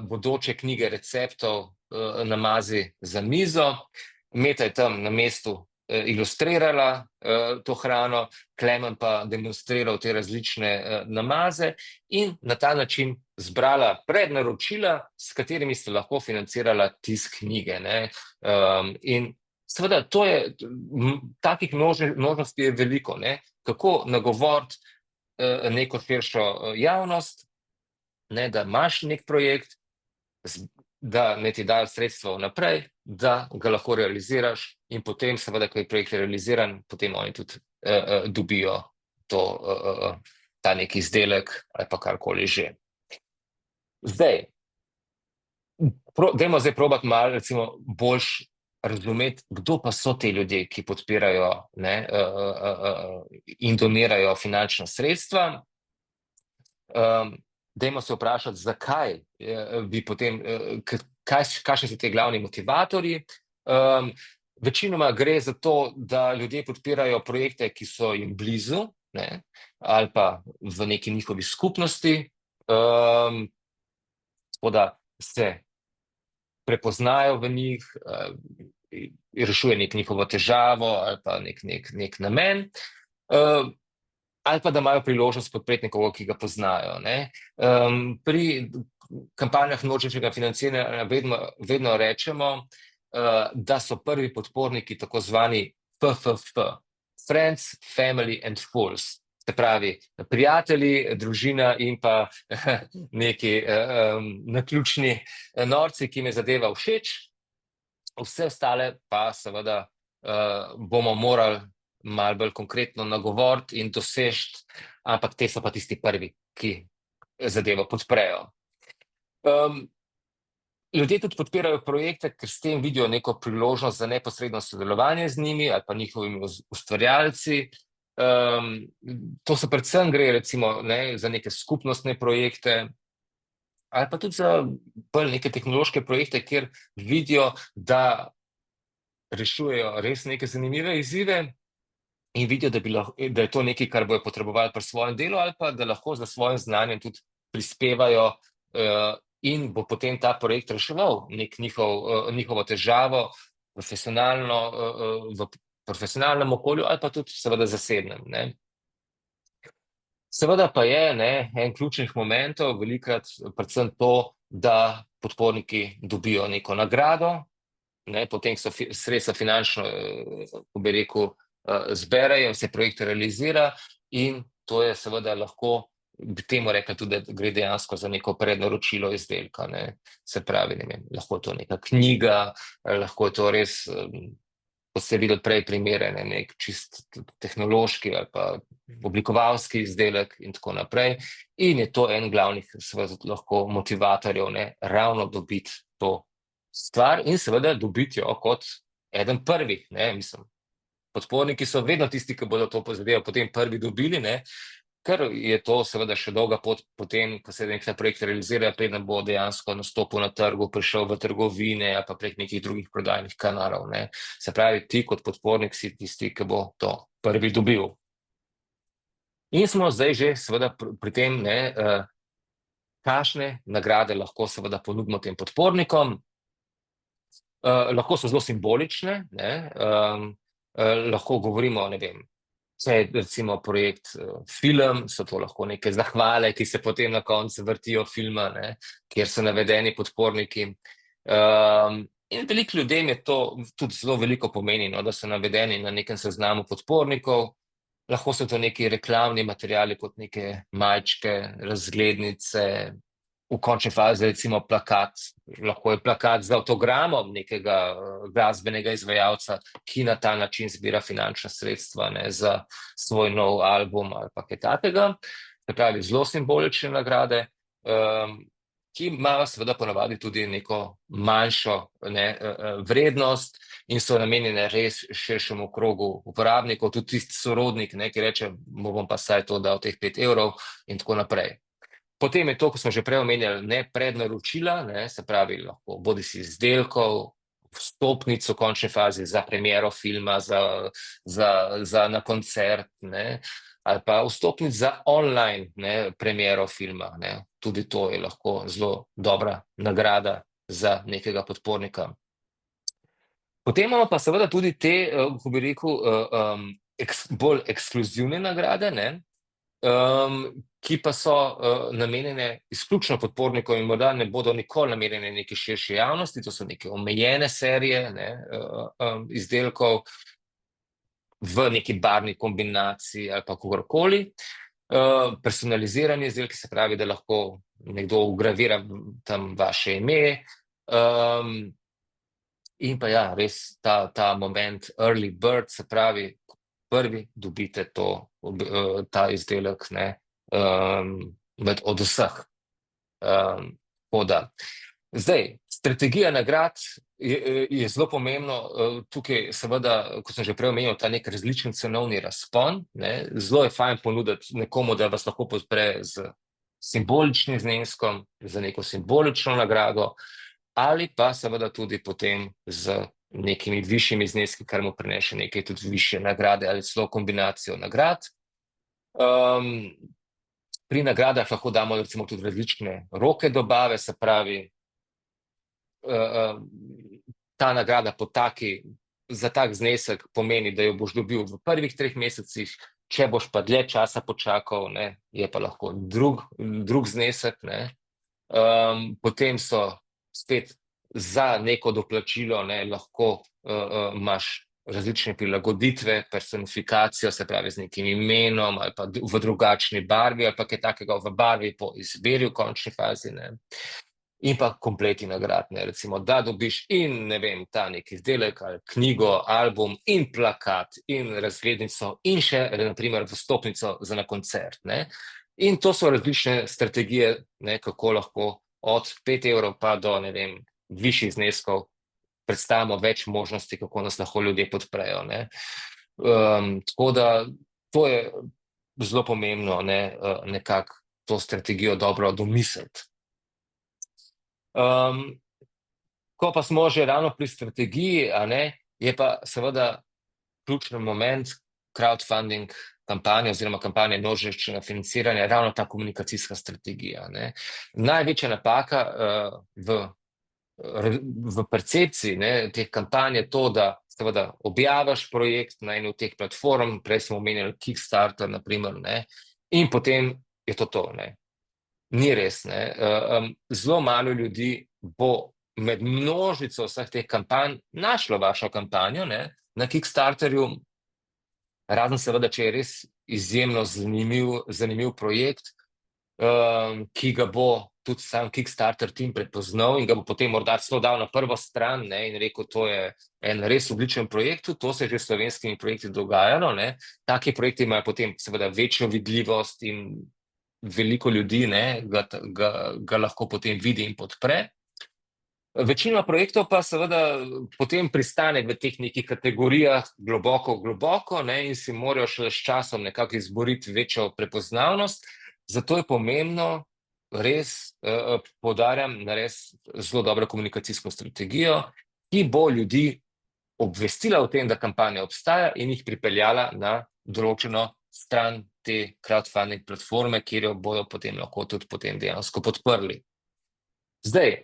bodoče knjige receptov Namazi za mizo. Meta je tam na mestu ilustrirala to hrano, Klemen pa demonstriral te različne namaze in na ta način zbrala prednaročila, s katerimi ste lahko financirala tisk knjige. In seveda takih možnosti je veliko, kako nagovoriti neko širšo javnost, da imaš nek projekt, da ne ti dajo sredstva vnaprej, da ga lahko realiziraš in potem seveda, ko je projekt realiziran, potem oni tudi dobijo ta nek izdelek ali pa karkoli že. Dajmo zdaj probati malo recimo boljš razumeti, kdo pa so te ljudje, ki podpirajo in donirajo finančna sredstva. Dajmo se vprašati, zakaj bi potem, kakšni so te glavni motivatorji. Večinoma gre za to, da ljudje podpirajo projekte, ki so jim blizu, ali pa v neki njihovi skupnosti, tako da se prepoznajo v njih, rešuje njihovo težavo ali pa nek namen, ali pa da imajo priložnost podpreti nekoga, ki ga poznajo. Pri kampanjah množičnega financiranja vedno rečemo, da so prvi podporniki tako zvani FFF, Friends, Family and Fools. Se pravi, prijatelji, družina in pa neki naključni norci, ki jim je zadeva všeč. Vse ostale pa seveda bomo morali malo bolj konkretno nagovoriti in doseči, ampak te so pa tisti prvi, ki zadevo podprejo. Ljudje tudi podpirajo projekte, ker s tem vidijo neko priložnost za neposredno sodelovanje z njimi ali pa njihovimi ustvarjalci. To so predvsem gre recimo za neke skupnostne projekte ali pa tudi za bolj neke tehnološke projekte, kjer vidijo, da rešujejo res neke zanimive izzive in vidijo, da je to nekaj, kar bojo potrebovali pri svojem delu, ali pa da lahko za svojim znanjem tudi prispevajo in bo potem ta projekt reševal njihovo težavo profesionalno, v profesionalnem okolju ali pa tudi seveda zasebnem, ne. Seveda pa je, ne, en ključnih momentov velikokrat predvsem to, da podporniki dobijo neko nagrado, ne, potem so sredstva finančno, kako bi rekel, zberejo, se projekt realizira in to je seveda lahko, bi temu rekli tudi, da gre dejansko za neko prednaročilo izdelka, ne. Se pravi, ne vem, lahko je to neka knjiga, lahko je to res, kot ste videli prej primere, ne, nek čist tehnološki ali pa oblikovalski izdelek in tako naprej. In je to en glavnih seveda lahko motivatorjev, ne, ravno dobiti to stvar in seveda dobiti jo kot eden prvih, ne, mislim. Podporniki so vedno tisti, ki bodo to zadevo potem prvi dobili, ne, ker je to seveda še dolga pot potem, ko se nek projekt realizira, preden bo dejansko nastopil na trgu, prišel v trgovine ali pa prek nekih drugih prodajnih kanalov, ne. Se pravi, ti kot podpornik si tisti, ki bo to prvi dobil. In smo zdaj že seveda pri tem, ne, kakšne nagrade lahko seveda ponudimo tem podpornikom. Lahko so zelo simbolične, ne, lahko govorimo, ne vem, če je recimo projekt film, so to lahko neke zahvale, ki se potem na koncu vrtijo filma, ne, kjer so navedeni podporniki. In veliko ljudem je to tudi zelo veliko pomeni, no, da so navedeni na nekem seznamu podpornikov. Lahko so to neki reklamni materiali kot neke malčke, razglednice, v končni fazi recimo plakat, lahko je plakat z avtogramom nekega glasbenega izvajalca, ki na ta način zbira finančna sredstva, ne, za svoj nov album ali pa kaj takega. Se pravi, zelo simbolične nagrade, ki imajo seveda ponavadi tudi neko manjšo, ne, vrednost in so namenjene res širšemu krogu uporabnikov, tudi tisti sorodnik, ne, ki reče, mu bom pa vsaj to dal teh 5 evrov in tako naprej. Potem je to, ko smo že prej omenjali, ne, prednaročila, ne, se pravi, lahko bodisi izdelkov, vstopnic v končni fazi za premiero filma, za na koncert, ne, ali pa vstopnic za online, ne, premiero filma, ne. Tudi to je lahko zelo dobra nagrada za nekega podpornika. Potem imamo pa seveda tudi te, kako bi rekel, bolj ekskluzivne nagrade, ne, ki pa so namenjene izključno podpornikom in morda ne bodo nikoli namenjene neki širši javnosti, to so neke omejene serije, ne, izdelkov v neki barvni kombinaciji ali pa kakorkoli. Personalizirani izdelki, se pravi, da lahko nekdo vgravira tam vaše ime, in pa ja, res ta moment early bird, se pravi, prvi dobite ta izdelek, ne, od vseh. Tako da. Zdaj, strategija nagrad je zelo pomembno, tukaj seveda, kot sem že prej omenil, ta nek različen cenovni razpon, ne, zelo je fajn ponuditi nekomu, da vas lahko podpre z simboličnim zneskom, za neko simbolično nagrado, ali pa seveda tudi potem z nekimi višjimi zneski, kar mu prinese nekaj tudi višje nagrade ali celo kombinacijo nagrad. Pri nagradah lahko damo recimo tudi različne roke dobave, se pravi, ta nagrada za tak znesek pomeni, da jo boš dobil v prvih 3 mesecih, če boš pa dlje časa počakal, ne, je pa lahko drug znesek, ne. Potem so spet za neko doplačilo, ne, lahko imaš različne prilagoditve, personifikacijo, se pravi z nekim imenom ali pa v drugačni barvi ali pa kaj takega v barvi po izbiri v končni fazi, ne. In pa kompleti nagrad, ne, recimo, da dobiš in, ne vem, ta neki izdelek ali knjigo, album in plakat in razglednico in še, na primer, vstopnico za na koncert, ne. In to so različne strategije, ne, kako lahko od 5 evrov pa do, ne vem, višjih zneskov predstavimo več možnosti, kako nas lahko ljudje podprejo, ne. Tako da to je zelo pomembno, ne, nekako to strategijo dobro domisliti. Ko pa smo že ravno pri strategiji, je pa seveda ključni moment crowdfunding kampanje oziroma kampanje množičnega financiranja, ravno ta komunikacijska strategija. Največja napaka v percepciji teh kampanj je to, da seveda objaviš projekt na eni od teh platform, prej smo omenjali Kickstarter, naprimer, in potem je to. Ni res. Zelo malo ljudi bo med množico vseh teh kampanj našlo vašo kampanjo na Kickstarterju, razen seveda, če je res izjemno zanimiv projekt, ki ga bo tudi sam Kickstarter tim prepoznal in ga bo potem morda celo dal na prvo stran in rekel, to je en res odličen projekt, to se je že s slovenskimi projekti dogajalo. Taki projekti imajo potem seveda večjo vidljivost in veliko ljudi ga lahko potem vidi in podpre. Večina projektov pa seveda potem pristane v teh nekih kategorijah globoko in si morajo šele s časom nekako izboriti večjo prepoznavnost. Zato je pomembno, res poudarjam, narediti zelo dobro komunikacijsko strategijo, ki bo ljudi obvestila o tem, da kampanja obstaja in jih pripeljala na določeno stran te crowdfunding platforme, kjer jo bodo potem lahko tudi potem dejansko podprli. Zdaj,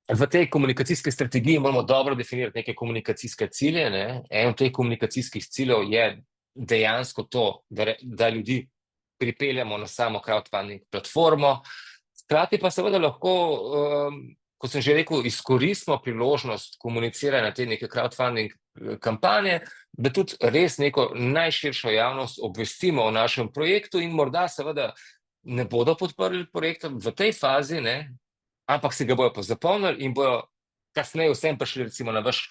v tej komunikacijski strategiji moramo dobro definirati neke komunikacijske cilje. En od teh komunikacijskih ciljev je dejansko to, da ljudi pripeljamo na samo crowdfunding platformo. Hkrati pa seveda lahko, kot sem že rekel, izkoristimo priložnost komuniciranja te neke crowdfunding kampanje, da tudi res neko najširšo javnost obvestimo o našem projektu in morda seveda ne bodo podprli projekta v tej fazi, ampak si ga bojo pa zapomnili in bojo kasneje vsem prišli recimo na vaš,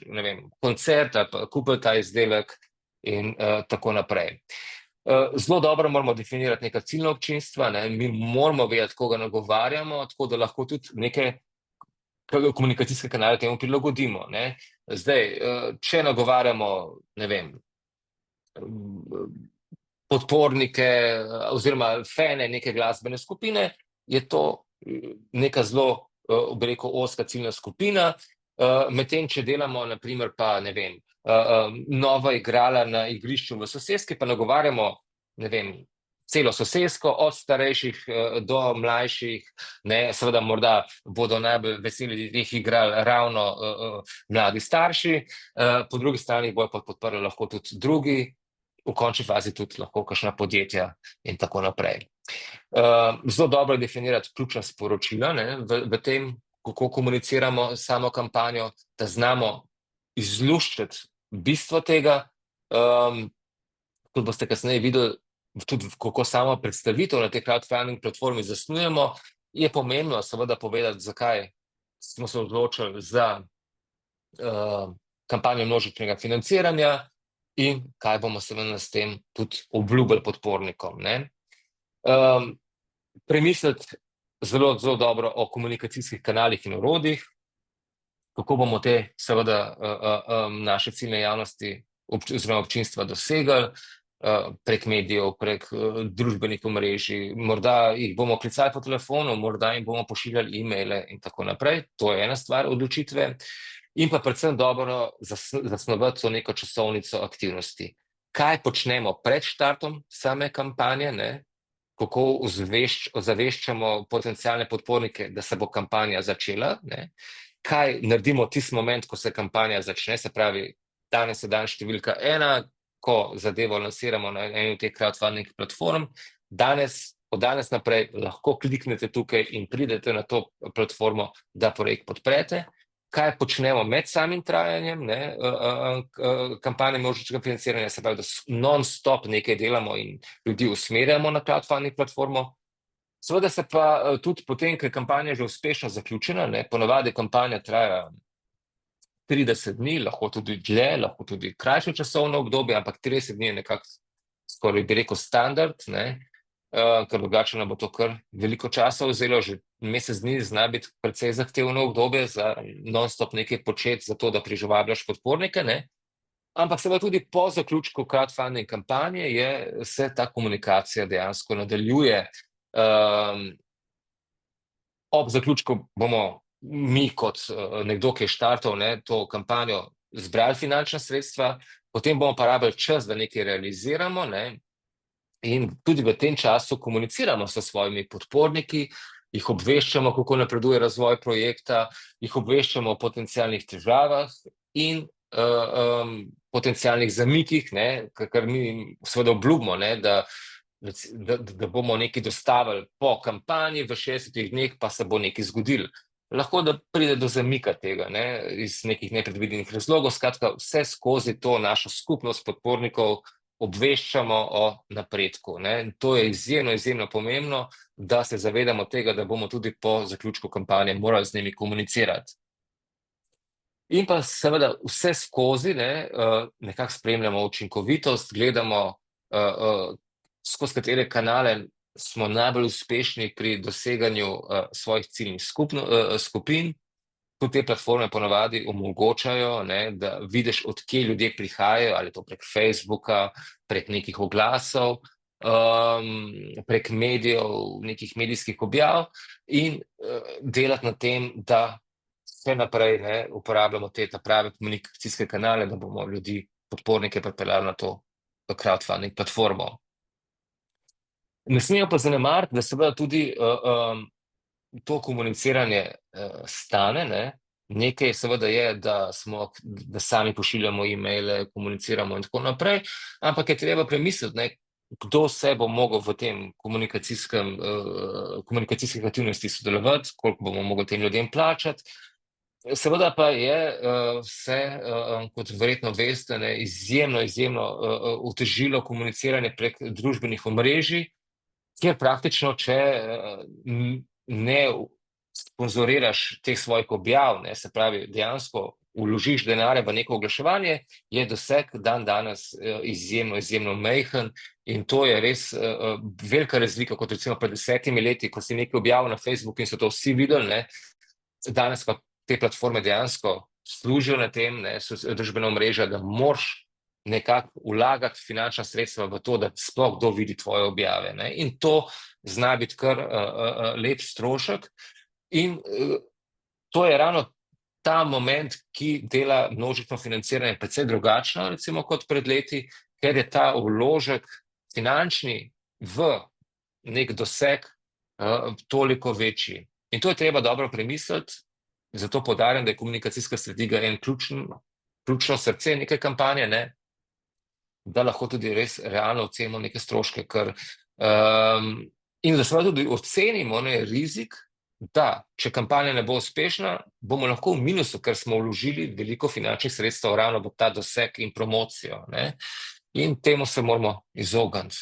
koncert ali pa kupili ta izdelek in tako naprej. Zelo dobro moramo definirati neka ciljna občinstva, mi moramo vedeti, koga nagovarjamo, tako da lahko tudi neke komunikacijske kanale temu prilagodimo. Zdaj, če nagovarjamo, podpornike oziroma fane neke glasbene skupine, je to neka zelo, bi rekel, ozka ciljna skupina, medtem če delamo, naprimer pa, nova igrala na igrišču v soseski, pa nagovarjamo, celo sosesko, od starejših do mlajših, seveda morda bodo najbolj veseli teh igral ravno mladi starši, po drugi strani bojo pa podprli lahko tudi drugi, v končni fazi tudi lahko kakšna podjetja in tako naprej. Zelo dobro je definirati ključna sporočila v tem, kako komuniciramo samo kampanjo, da znamo izluščiti bistvo tega. Kot boste kasneje videli, tudi kako samo predstavitev na tej crowdfunding platformi zasnujemo, je pomembno seveda povedati, zakaj smo se odločili za kampanjo množičnega financiranja in kaj bomo seveda s tem tudi obljubili podpornikom. Premisliti zelo dobro o komunikacijskih kanalih in orodjih, kako bomo te seveda naše ciljne javnosti oziroma občinstva dosegli prek medijev, prek družbenih omrežij, morda jih bomo klicali po telefonu, morda jim bomo pošiljali e-maile in tako naprej. To je ena stvar odločitve. In pa predvsem dobro zasnovati to neko časovnico aktivnosti. Kaj počnemo pred štartom same kampanje, kako ozaveščamo potencialne podpornike, da se bo kampanja začela, kaj naredimo tisti moment, ko se kampanja začne, se pravi, danes je dan številka 1, ko zadevo lansiramo na eni od teh crowdfunding platform, od danes naprej lahko kliknete tukaj in pridete na to platformo, da projekt podprete. Kaj počnemo med samim trajanjem kampanje množičnega financiranja, se pravi, da non-stop nekaj delamo in ljudi usmerjamo na crowdfunding platformo. Seveda se pa tudi potem, ker kampanja je že uspešno zaključena, ponavadi kampanja traja 30 dni, lahko tudi dlje, lahko tudi krajše časovno obdobje, ampak 30 dni je nekako skoraj bi rekel standard, ker drugače nam bo to kar veliko časa vzelo, že mesec dni zna biti precej zahtevno obdobje za non-stop nekaj početi, zato da privabljaš podpornike, ampak seveda tudi po zaključku crowdfunding kampanje se ta komunikacija dejansko nadaljuje. Ob zaključku bomo mi kot nekdo, ki je štartal to kampanjo, zbrali finančna sredstva, potem bomo pa rabili čas, da nekaj realiziramo, in tudi v tem času komuniciramo s svojimi podporniki, jih obveščamo, kako napreduje razvoj projekta, jih obveščamo o potencialnih težavah in potencialnih zamikih, kar mi seveda obljubimo, da bomo nekaj dostavili po kampanji, v 60 dneh pa se bo nekaj zgodilo. Lahko da pride do zamika tega, iz nekih nepredvidenih razlogov, skratka, vse skozi to našo skupnost podpornikov obveščamo o napredku. To je izjemno, izjemno pomembno, da se zavedamo tega, da bomo tudi po zaključku kampanje morali z njimi komunicirati. In pa seveda vse skozi nekako spremljamo učinkovitost, gledamo, skozi katere kanale smo najbolj uspešni pri doseganju svojih ciljnih skupin. Tudi te platforme ponavadi omogočajo, da vidiš, od kje ljudje prihajajo, ali to prek Facebooka, prek nekih oglasov, prek medijev, nekih medijskih objav in delati na tem, da vse naprej uporabljamo te prave komunikacijske kanale, da bomo ljudi, podpornike pripeljali na to crowdfunding platformo. Ne smemo pa zanemariti, da seveda tudi to komuniciranje stane. Nekaj seveda je, da sami pošiljamo e-maile, komuniciramo in tako naprej, ampak je treba premisliti, kdo vse bo mogel v tem komunikacijskih aktivnosti sodelovati, koliko bomo mogli tem ljudem plačati. Seveda pa je vse, kot verjetno veste, izjemno otežilo komuniciranje prek družbenih omrežij, kjer praktično, če ne sponzoriraš teh svojih objav, se pravi, dejansko vložiš denarja v neko oglaševanje, je doseg danes izjemno majhen in to je res velika razlika, kot recimo pred 10 leti, ko si nekaj objavil na Facebooku in so to vsi videli, danes pa te platforme dejansko služijo na tem, so družbena omrežja, da moraš nekako vlagati finančna sredstva v to, da sploh kdo vidi tvoje objave. In to zna biti kar lep strošek. In to je ravno ta moment, ki dela množično financiranje precej drugačno, recimo kot pred leti, ker je ta vložek finančni v nek doseg toliko večji. In to je treba dobro premisliti, zato poudarjam, da je komunikacijska strategija en ključno srce neke kampanje, da lahko tudi res realno ocenimo neke stroške, in da seveda tudi ocenimo rizik, da če kampanja ne bo uspešna, bomo lahko v minusu, ker smo vložili veliko finančnih sredstev ravno v ta doseg in promocijo. In temu se moramo izogniti.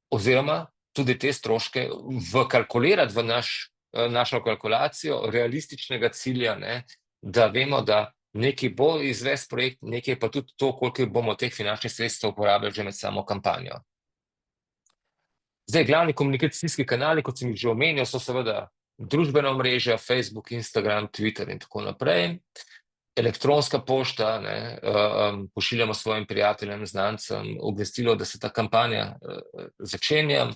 Oziroma tudi te stroške vkalkulirati v našo kalkulacijo realističnega cilja, da vemo, da nekaj bo izvesti projekt, nekaj pa tudi to, koliko bomo teh finančnih sredstev uporabljali že med samo kampanjo. Zdaj, glavni komunikacijski kanali, kot sem jih že omenil, so seveda družbena omrežja, Facebook, Instagram, Twitter in tako naprej. Elektronska pošta, pošiljamo svojim prijateljem, znancem obvestilo, da se ta kampanja začenja.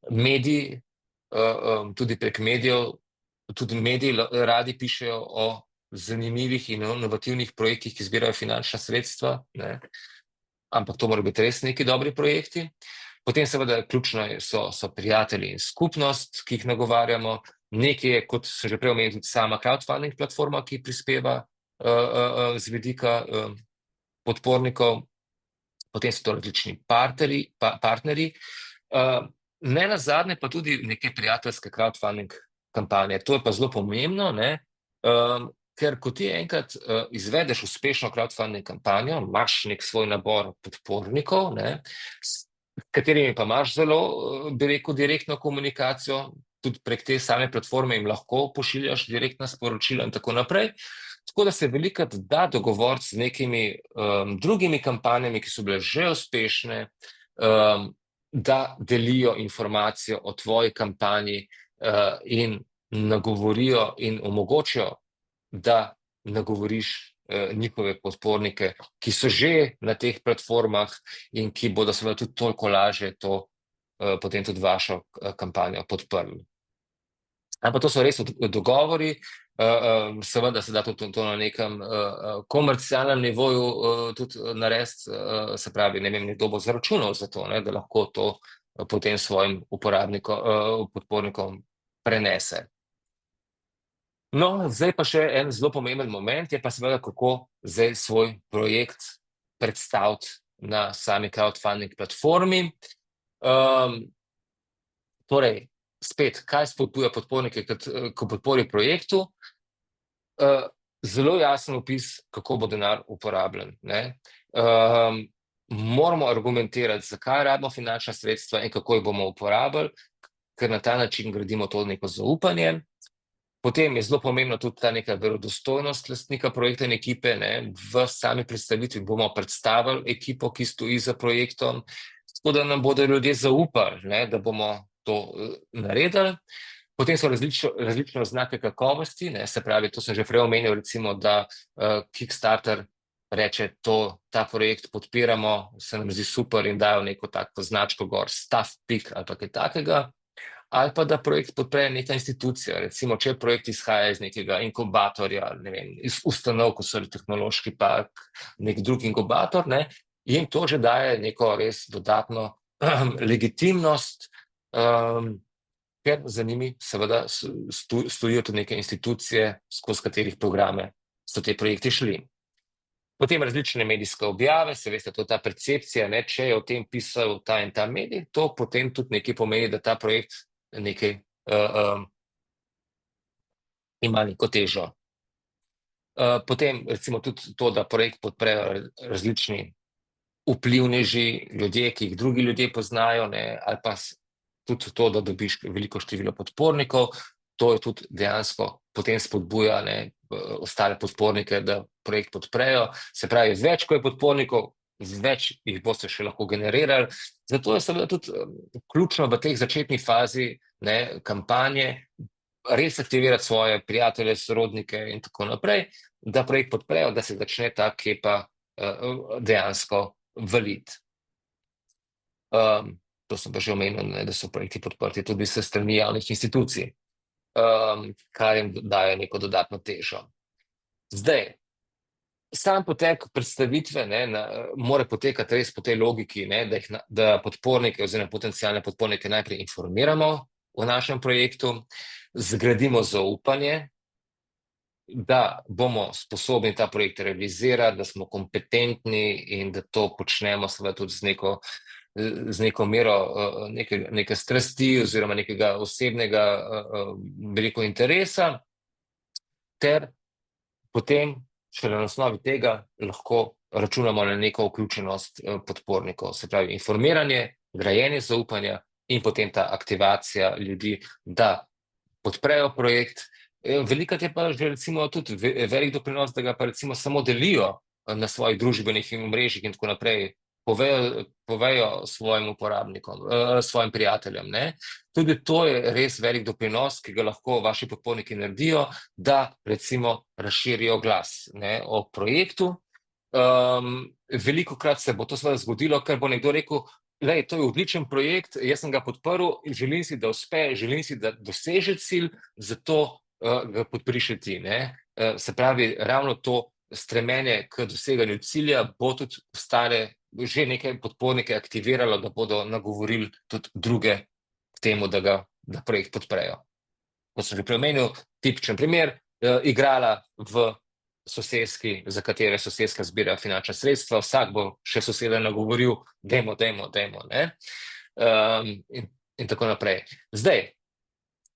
Mediji, tudi prek medijev, tudi mediji radi pišejo o zanimivih in inovativnih projektih, ki zbirajo finančna sredstva, ampak to morajo biti res neki dobri projekti. Potem seveda ključno so prijatelji in skupnost, ki jih nagovarjamo. Nekaj je, kot sem že prej omenil, tudi sama crowdfunding platforma, ki prispeva z vidika podpornikov. Potem so to različni partnerji. Ne nazadnje pa tudi neke prijateljske crowdfunding kampanje. To je pa zelo pomembno, ker ko ti enkrat izvedeš uspešno crowdfunding kampanjo, imaš nek svoj nabor podpornikov, s katerimi pa imaš zelo, bi rekel, direktno komunikacijo, tudi prek te same platforme jim lahko pošiljaš direktna sporočila in tako naprej. Tako da se velikokrat da dogovoriti z nekimi drugimi kampanjami, ki so bile že uspešne, da delijo informacijo o tvoji kampanji in nagovorijo in omogočijo, da nagovoriš njihove podpornike, ki so že na teh platformah in ki bodo seveda tudi toliko lažje to potem tudi vašo kampanjo podprli. Ampak to so res dogovori, seveda se da tudi to na nekem komercialnem nivoju tudi narediti, se pravi, ne vem, nekdo bo zaračunal za to, da lahko to potem svojim podpornikom prenese. No, zdaj pa še en zelo pomemben moment, je pa seveda, kako zdaj svoj projekt predstaviti na sami crowdfunding platformi. Torej, spet, kaj spodbuja podpornike k podpori projektu? Zelo jasen opis, kako bo denar uporabljen. Moramo argumentirati, zakaj rabimo finančna sredstva in kako jih bomo uporabili, ker na ta način gradimo to neko zaupanje. Potem je zelo pomembno tudi ta neka verodostojnost lastnika projekta in ekipe. V sami predstavitvi bomo predstavili ekipo, ki stoji za projektom, tako da nam bodo ljudje zaupali, da bomo to naredili. Potem so različne oznake kakovosti, se pravi, to sem že prej omenil, recimo, da Kickstarter reče, ta projekt podpiramo, se nam zdi super in dajo neko tako značko gor, staff pick ali pa kaj takega, ali pa da projekt podpre neka institucija, recimo, če projekt izhaja iz nekega inkubatorja, ne vem, iz ustanov, kot so tehnološki park, nek drug inkubator, jim to že daje neko res dodatno legitimnost, ker za njimi seveda stojijo tudi neke institucije, skozi katerih programe so te projekti šli. Potem različne medijske objave, se veste, to je ta percepcija, če je o tem pisal ta in ta medij, to potem tudi nekaj pomeni, da ta projekt nekaj ima neko težo. Potem recimo tudi to, da projekt podprejo različni vplivneži, ljudje, ki jih drugi ljudje poznajo, ali pa tudi to, da dobiš veliko število podpornikov, to je tudi dejansko potem spodbuja ostale podpornike, da projekt podprejo. Se pravi, več, ko je podpornikov, več jih boste še lahko generirali. Zato je seveda tudi ključno v tej začetni fazi kampanje res aktivirati svoje prijatelje, sorodnike in tako naprej, da projekt podprejo, da se začne ta kepa dejansko valiti. To sem pa že omenil, da so projekti podprti tudi s strani javnih institucij, kar jim daje neko dodatno težo. Zdaj, sam potek predstavitve mora potekati res po tej logiki, da podpornike oziroma potencialne podpornike najprej informiramo o našem projektu, zgradimo zaupanje, da bomo sposobni ta projekt realizirati, da smo kompetentni in da to počnemo seveda tudi z neko mero neke strasti oziroma nekega osebnega veliko interesa, ter potem šele na osnovi tega lahko računamo na neko vključenost podpornikov, se pravi informiranje, grajenje zaupanja in potem ta aktivacija ljudi, da podprejo projekt. Velikokrat je pa že recimo tudi velik doprinos, da ga pa recimo samo delijo na svojih družbenih omrežjih in tako naprej, povejo svojim uporabnikom, svojim prijateljem. Tudi to je res velik doprinos, ki ga lahko vaši podporniki naredijo, da recimo razširijo glas o projektu. Velikokrat se bo to seveda zgodilo, ker bo nekdo rekel, to je odličen projekt, jaz sem ga podprl, želim si, da uspe, želim si, da doseže cilj, zato ga podpriši ti. Se pravi, ravno to stremenje k doseganju cilja bo tudi ostale že nekaj podpornike aktiviralo, da bodo nagovorili tudi druge k temu, da projekt podprejo. Kot sem že preomenil, tipičen primer, igrala v soseski, za katere soseska zbira finančna sredstva, vsak bo še soseda nagovoril, dajmo, in tako naprej. Zdaj,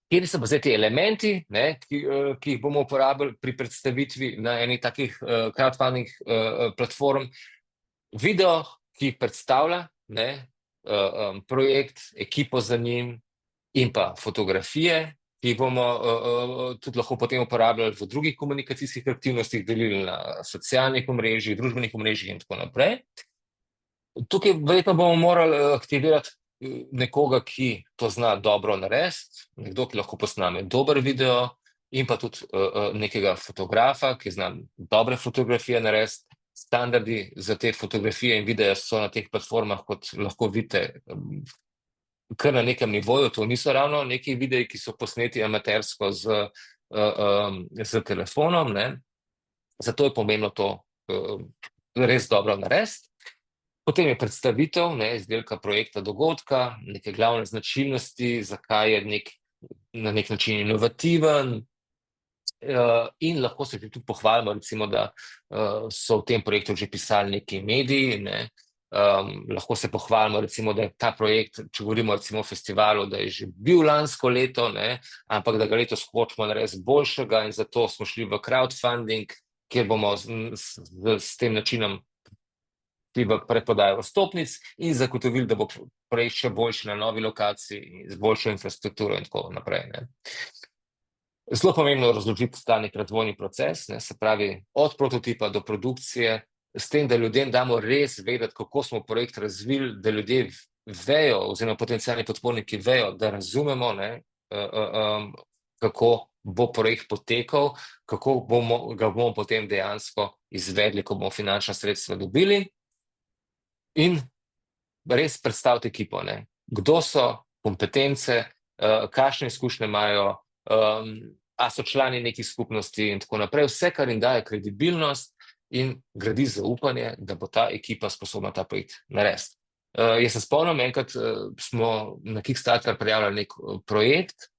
kje so pa zdaj ti elementi, ki jih bomo uporabili pri predstavitvi na eni takih crowdfunding platform? Video, ki predstavlja projekt, ekipo za njim in pa fotografije, ki jih bomo tudi lahko potem uporabljali v drugih komunikacijskih aktivnostih, delili na socialnih omrežjih, družbenih omrežjih in tako naprej. Tukaj verjetno bomo morali aktivirati nekoga, ki to zna dobro narediti, nekdo, ki lahko posname dober video, in pa tudi nekega fotografa, ki zna dobre fotografije narediti. Standardi za te fotografije in videe so na teh platformah, kot lahko vidite, kar na nekem nivoju, to niso ravno neki videi, ki so posneti amatersko z telefonom, ne. Zato je pomembno to res dobro narediti. Potem je predstavitev, ne, izdelka projekta, dogodka, neke glavne značilnosti, zakaj je na nek način inovativen, in lahko se tudi pohvalimo, recimo, da so v tem projektu že pisali neki mediji, ne. Lahko se pohvalimo, recimo, da je ta projekt, če govorimo recimo o festivalu, da je že bil lansko leto, ne, ampak da ga letos hočemo narediti boljšega in zato smo šli v crowdfunding, kjer bomo s tem načinom šli v predprodajo vstopnic in zagotovili, da bo projekt še boljši na novi lokaciji, z boljšo infrastrukturo in tako naprej, ne. Zelo pomembno je razložiti ta nek razvojni proces, ne, se pravi, od prototipa do produkcije, s tem, da ljudem damo res vedeti, kako smo projekt razvili, da ljudje vejo, oziroma potencialni podporniki vejo, da razumemo, ne, kako bo projekt potekal, kako ga bomo potem dejansko izvedli, ko bomo finančna sredstva dobili. In res predstaviti ekipo, ne, kdo so, kompetence, kakšne izkušnje imajo, a so člani nekih skupnosti in tako naprej, vse, kar jim daje kredibilnost in gradi zaupanje, da bo ta ekipa sposobna ta projekt narediti. Jaz se spomnim, enkrat smo na Kickstarter prijavljali nek projekt,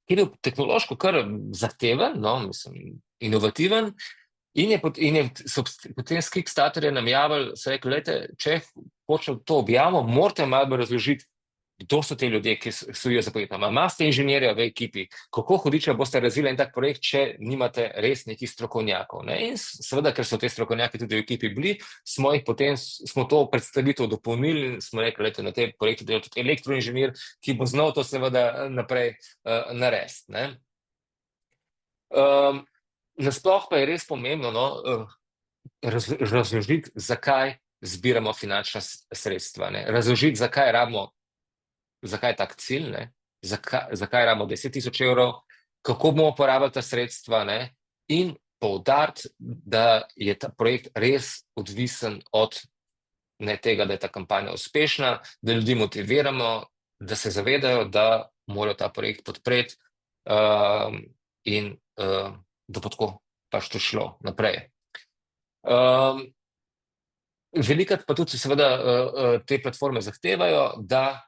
ki je bil tehnološko kar zahteven, no, mislim, inovativen, so potem s Kickstarterja nam javili, so rekli, glejte, če hočemo to objavimo, morate malo razložiti, kdo so te ljudje, ki stojijo za projektom. Imate inženirja v ekipi, kako hudiča boste razvili en tak projekt, če nimate res nekih strokovnjakov, ne? In seveda, ker so te strokovnjaki tudi v ekipi bili, smo to predstavitev dopolnili in smo rekli, glejte, na tem projektu dela tudi elektroinženir, ki bo znal to seveda naprej narediti, ne. Nasploh pa je res pomembno, no, razložiti, zakaj zbiramo finančna sredstva, ne. Razložiti, zakaj je tak cilj, ne, zakaj rabimo 10,000 evrov, kako bomo porabili ta sredstva, ne, in poudariti, da je ta projekt res odvisen od ne tega, da je ta kampanja uspešna, da ljudi motiviramo, da se zavedajo, da morajo ta projekt podpreti, in da bo tako pač to šlo naprej. Velikokrat pa tudi seveda te platforme zahtevajo, da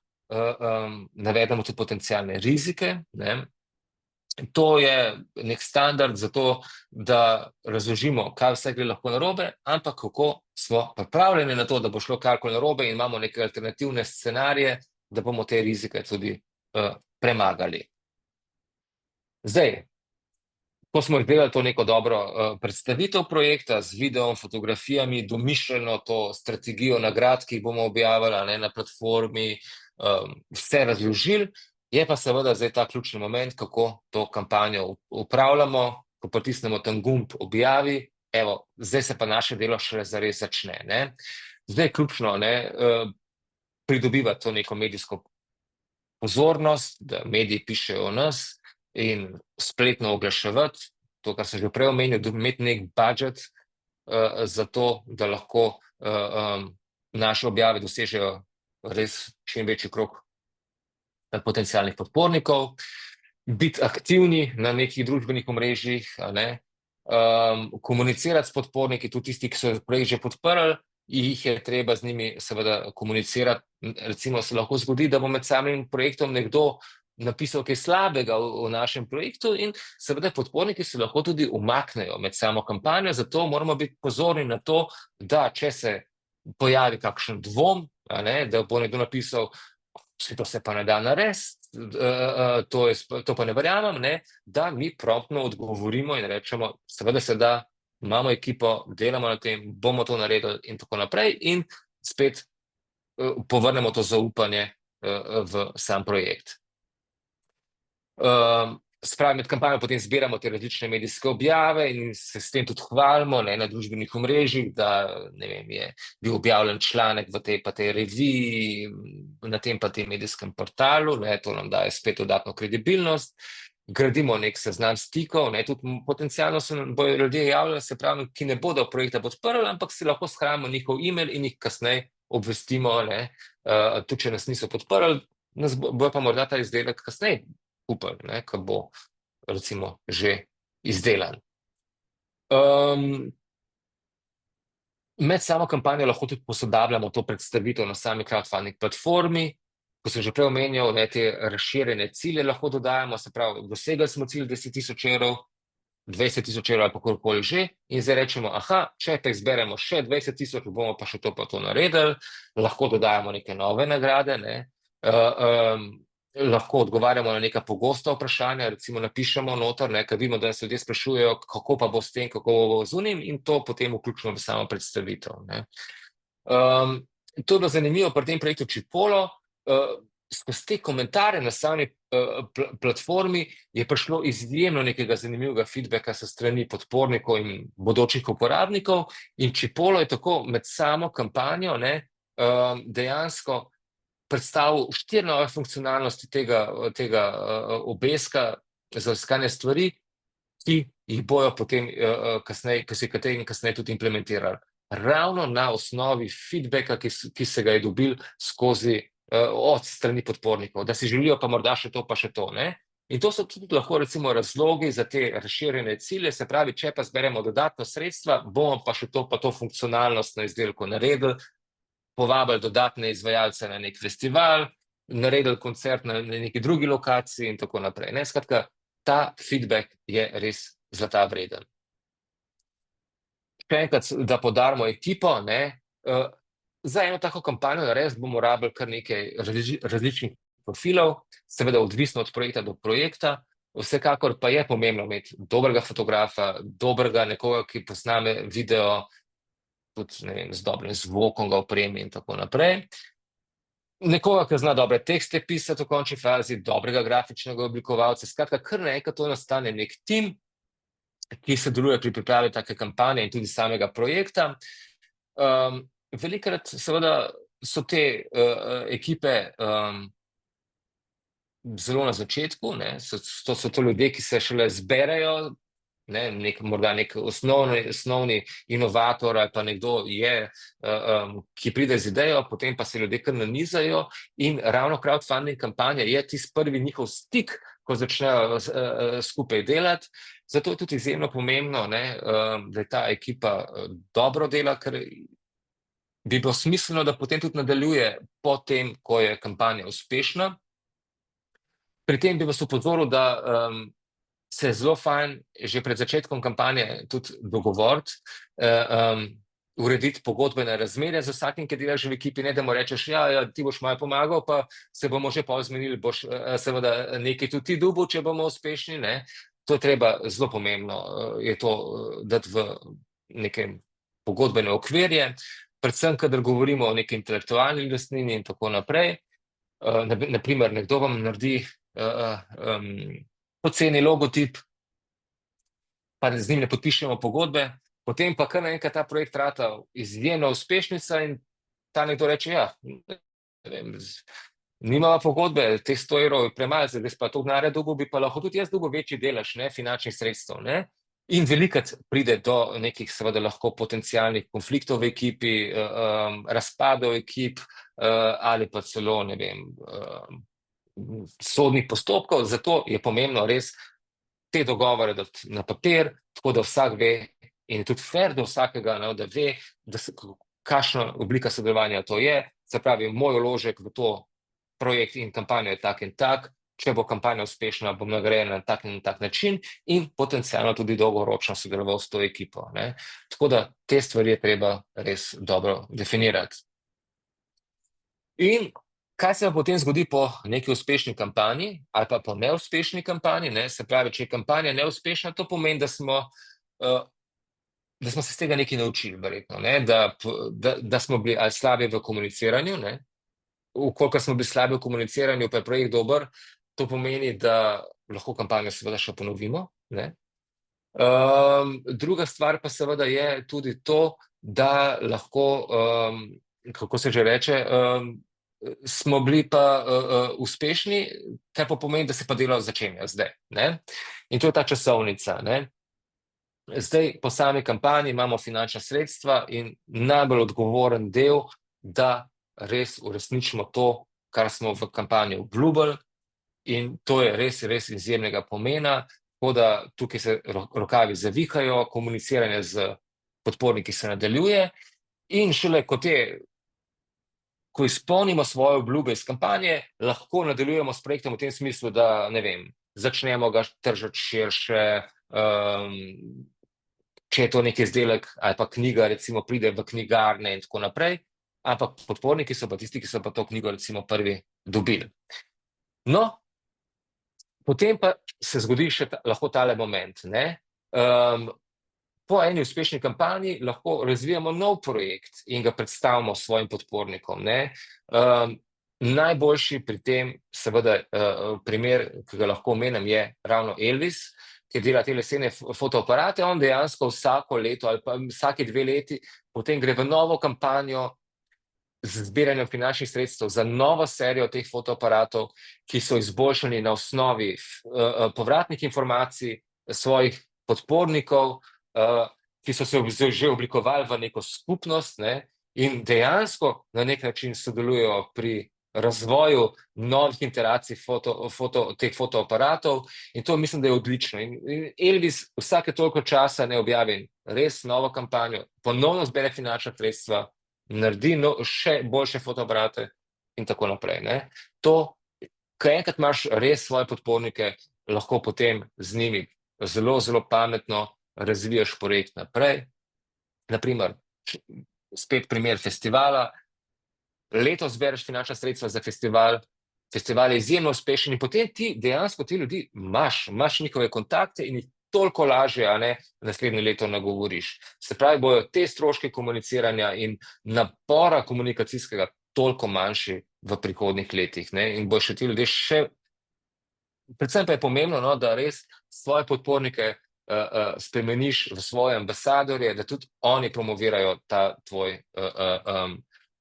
navedemo tudi potencialne rizike, ne. To je nek standard za to, da razložimo, kaj vse gre lahko narobe, ampak kako smo pripravljeni na to, da bo šlo karkoli narobe in imamo neke alternativne scenarije, da bomo te rizike tudi premagali. Zdaj, ko smo izdelali to neko dobro predstavitev projekta z videom, fotografijami, domišljeno to strategijo nagrad, ki jih bomo objavili, ne, na platformi, vse razložili, je pa seveda zdaj ta ključni moment, kako to kampanjo upravljamo, ko pritisnemo tam gumb objavi, evo, zdaj se pa naše delo šele zares začne, ne. Zdaj je ključno, ne, pridobivati to neko medijsko pozornost, da mediji pišejo o nas in spletno oglaševati, to, kar sem že prej omenil, imeti nek budget za to, da lahko naše objave dosežejo res čim večji krog potencialnih podpornikov, biti aktivni na nekih družbenih omrežjih, a ne, komunicirati s podporniki, tudi tisti, ki so projekt že podprli, jih je treba z njimi seveda komunicirati. Recimo se lahko zgodi, da bo med samim projektom nekdo napisal kaj slabega o našem projektu in seveda podporniki se lahko tudi umaknejo med samo kampanjo, zato moramo biti pozorni na to, da če se pojavi kakšen dvom, a ne, da bo nekdo napisal, to se pa ne da narediti, to pa ne verjamem, ne, da mi promptno odgovorimo in rečemo, seveda se da, imamo ekipo, delamo na tem, bomo to naredili in tako naprej in spet povrnemo to zaupanje v sam projekt. Spravi, med kampanjo potem zbiramo te različne medijske objave in se s tem tudi hvalimo, ne, na družbenih omrežjih, da, ne vem, je bil objavljen članek v tej pa tej reviji, na tem pa tem medijskem portalu, ne, to nam daje spet dodatno kredibilnost, gradimo nek seznam stikov, ne, tudi potencialno se nam bojo ljudje javljali, se pravi, ki ne bodo projekta podprli, ampak si lahko shranimo njihov email in jih kasneje obvestimo, ne, tudi če nas niso podprli, nas bo pa morda ta izdelek kasneje kupili, ne, ko bo recimo že izdelan. Med samo kampanjo lahko tudi posodabljamo to predstavitev na sami crowdfunding platformi. Ko sem že prej omenjal, te razširjene cilje lahko dodajamo, se pravi, dosegli smo cilj 10.000 evrov, 20.000 evrov ali pa kakorkoli že, in zdaj rečemo, če pa izberemo še 20.000, bomo pa še to pa to naredili, lahko dodajamo neke nove nagrade, ne. Lahko odgovarjamo na neka pogosta vprašanja, recimo napišemo noter, ker vidimo, da nas ljudje sprašujejo, kako pa bo s tem, kako bo z unim, in to potem vključimo v samo predstavitev, ne. To je bilo zanimivo pri tem projektu Chipolo. Skozi te komentarje na sami platformi je prišlo izjemno nekega zanimivega feedbacka sa strani podpornikov in bodočih uporabnikov, in Chipolo je tako med samo kampanjo, ne, dejansko predstavil 4 nove funkcionalnosti tega obeska za iskanje stvari, ki jih bojo potem kasneje tudi implementirali. Ravno na osnovi feedbacka, ki se ga je dobil skozi od strani podpornikov, da si želijo pa morda še to, pa še to, ne. In to so tudi lahko recimo razlogi za te razširjene cilje, se pravi, če pa zberemo dodatna sredstva, bomo pa še to, pa to funkcionalnost na izdelku naredili, povabili dodatne izvajalce na nek festival, naredili koncert na neki drugi lokaciji in tako naprej, ne. Skratka, ta feedback je res zlata vreden. Še enkrat, da poudarimo ekipo, ne. Za eno tako kampanjo narediti bomo rabili kar nekaj različnih profilov, seveda odvisno od projekta do projekta, vsekakor pa je pomembno imeti dobrega fotografa, dobrega nekoga, ki posname video, tudi, ne vem, z dobrim zvokom ga opremi in tako naprej. Nekoga, ki zna dobre tekste pisati v končni fazi, dobrega grafičnega oblikovalca, skratka, kar naenkrat to nastane nek tim, ki sodeluje pri pripravi take kampanje in tudi samega projekta. Velikokrat seveda so te ekipe zelo na začetku, ne, so to ljudje, ki se šele zberejo, ne, morda nek osnovni inovator ali pa nekdo je, ki pride z idejo, potem pa se ljudje kar nanizajo, in ravno crowdfunding kampanja je tisti prvi njihov stik, ko začnejo skupaj delati. Zato je tudi izjemno pomembno, ne, da je ta ekipa dobro dela, ker bi bilo smiselno, da potem tudi nadaljuje po tem, ko je kampanja uspešna. Pri tem bi vas opozoril, da se je zelo fajn že pred začetkom kampanje tudi dogovoriti, urediti pogodbene razmerja z vsakim, ki delaš v ekipi, ne da mu rečeš, ja, ti boš malo pomagal, pa se bomo že pol zmenili, boš seveda nekaj tudi ti dobil, če bomo uspešni, ne. To je treba, zelo pomembno je to dati v neke pogodbene okvirje, predvsem, kadar govorimo o neki intelektualni lastnini in tako naprej. Na primer, nekdo vam naredi poceni logotip, pa z njim ne podpišemo pogodbe, potem pa kar naenkrat ta projekt rata izjemna uspešnica in ta nekdo reče, ja, ne vem, nimava pogodbe, teh 100 evrov je premalo, zdaj pa to denarja dobil, bi pa lahko tudi jaz dobil večji delež, ne, finančnih sredstev, ne. In velikokrat pride do nekih seveda lahko potencialnih konfliktov v ekipi, razpadov ekip, ali pa celo, ne vem, sodnih postopkov, zato je pomembno res te dogovore dati na papir, tako da vsak ve in je tudi fair do vsakega, da ve, kakšna oblika sodelovanja to je, se pravi, moj vložek v to projekt in kampanjo je tak in tak, če bo kampanja uspešna, bom nagrajen na tak in tak način in potencialno tudi dolgoročno sodeloval s to ekipo, ne. Tako da te stvari je treba res dobro definirati. In kaj se pa potem zgodi po neki uspešni kampanji ali pa po neuspešni kampanji, ne, se pravi, če je kampanja neuspešna, to pomeni, da smo se iz tega nekaj naučili, verjetno, ne, da smo bili ali slabi v komuniciranju, ne. V kolikor smo bili slabi v komuniciranju, pa je projekt dober, to pomeni, da lahko kampanjo seveda še ponovimo, ne. Druga stvar pa seveda je tudi to, da lahko, kako se že reče, smo bili pa uspešni, kar pa pomeni, da se pa delo začenja zdaj, ne. In to je ta časovnica, ne. Zdaj po sami kampanji imamo finančna sredstva in najbolj odgovoren del, da res uresničimo to, kar smo v kampanji obljubili, in to je res, res izjemnega pomena, tako da tukaj se rokavi zavihajo, komuniciranje z podporniki se nadaljuje in šele ko izpolnimo svoje obljube iz kampanje, lahko nadaljujemo s projektom v tem smislu, da, ne vem, začnemo ga tržiti širše, če je to nek izdelek ali pa knjiga, recimo pride v knjigarne in tako naprej, ampak podporniki so pa tisti, ki so pa to knjigo recimo prvi dobili. No, potem pa se zgodi še lahko tale moment, ne? Po eni uspešni kampanji lahko razvijamo nov projekt in ga predstavimo svojim podpornikom, ne? Najboljši pri tem, seveda, primer, ki ga lahko omenim, je ravno Elvis, ki dela te lesene fotoaparate. On dejansko vsako leto ali pa vsake 2 leti potem gre v novo kampanjo z zbiranjem finančnih sredstev za novo serijo teh fotoaparatov, ki so izboljšani na osnovi povratnih informacij svojih podpornikov, ki so se že oblikovali v neko skupnost, ne, in dejansko na nek način sodelujejo pri razvoju novih interacij teh fotoaparatov, in to mislim, da je odlično. In Elvis vsake toliko časa ne objavi res novo kampanjo, ponovno zbere finančna sredstva, naredi še boljše fotoaparate in tako naprej, ne. To, ko enkrat imaš res svoje podpornike, lahko potem z njimi zelo, zelo pametno razvijaš projekt naprej. Naprimer, spet primer festivala, letos zbereš finančna sredstva za festival, festival je izjemno uspešen in potem ti dejansko ti ljudi imaš njihove kontakte in jih toliko lažje, a ne, naslednje leto nagovoriš. Se pravi, bojo te stroške komuniciranja in napora komunikacijskega toliko manjši v prihodnjih letih, ne, in bojo še ti ljudje predvsem pa je pomembno, no, da res svoje podpornike spremeniš v svoje ambasadorje, da tudi oni promovirajo ta tvoj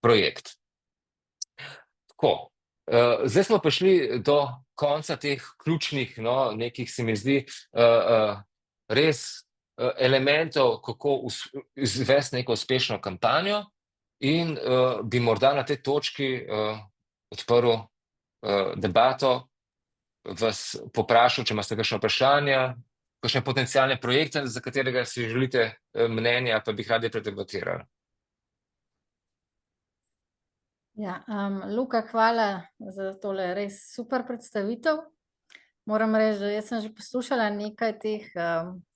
projekt. Tako, zdaj smo prišli do konca teh ključnih, no, nekih, se mi zdi, res elementov, kako izvesti neko uspešno kampanjo, in bi morda na tej točki odprl debato, vas poprašal, če imate kakšna vprašanja, kakšne potencialne projekte, za katerega si želite mnenja, pa bi jih radi predebatirali. Ja, Luka, hvala za tole res super predstavitev. Moram reči, da jaz sem že poslušala nekaj teh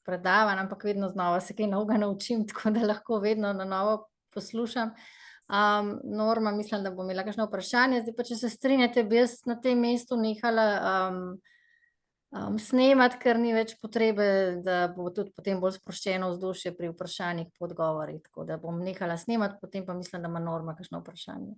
predavanj, ampak vedno znova se kaj novega naučim, tako da lahko vedno na novo poslušam. Norma, mislim, da bom imela kakšno vprašanje. Zdaj pa, če se strinjate, bi jaz na tem mestu nehala snemati, ker ni več potrebe, da bo tudi potem bolj sproščeno vzdušje pri vprašanjih po odgovorih. Tako da bom nehala snemati, potem pa mislim, da ima Norma kakšno vprašanje.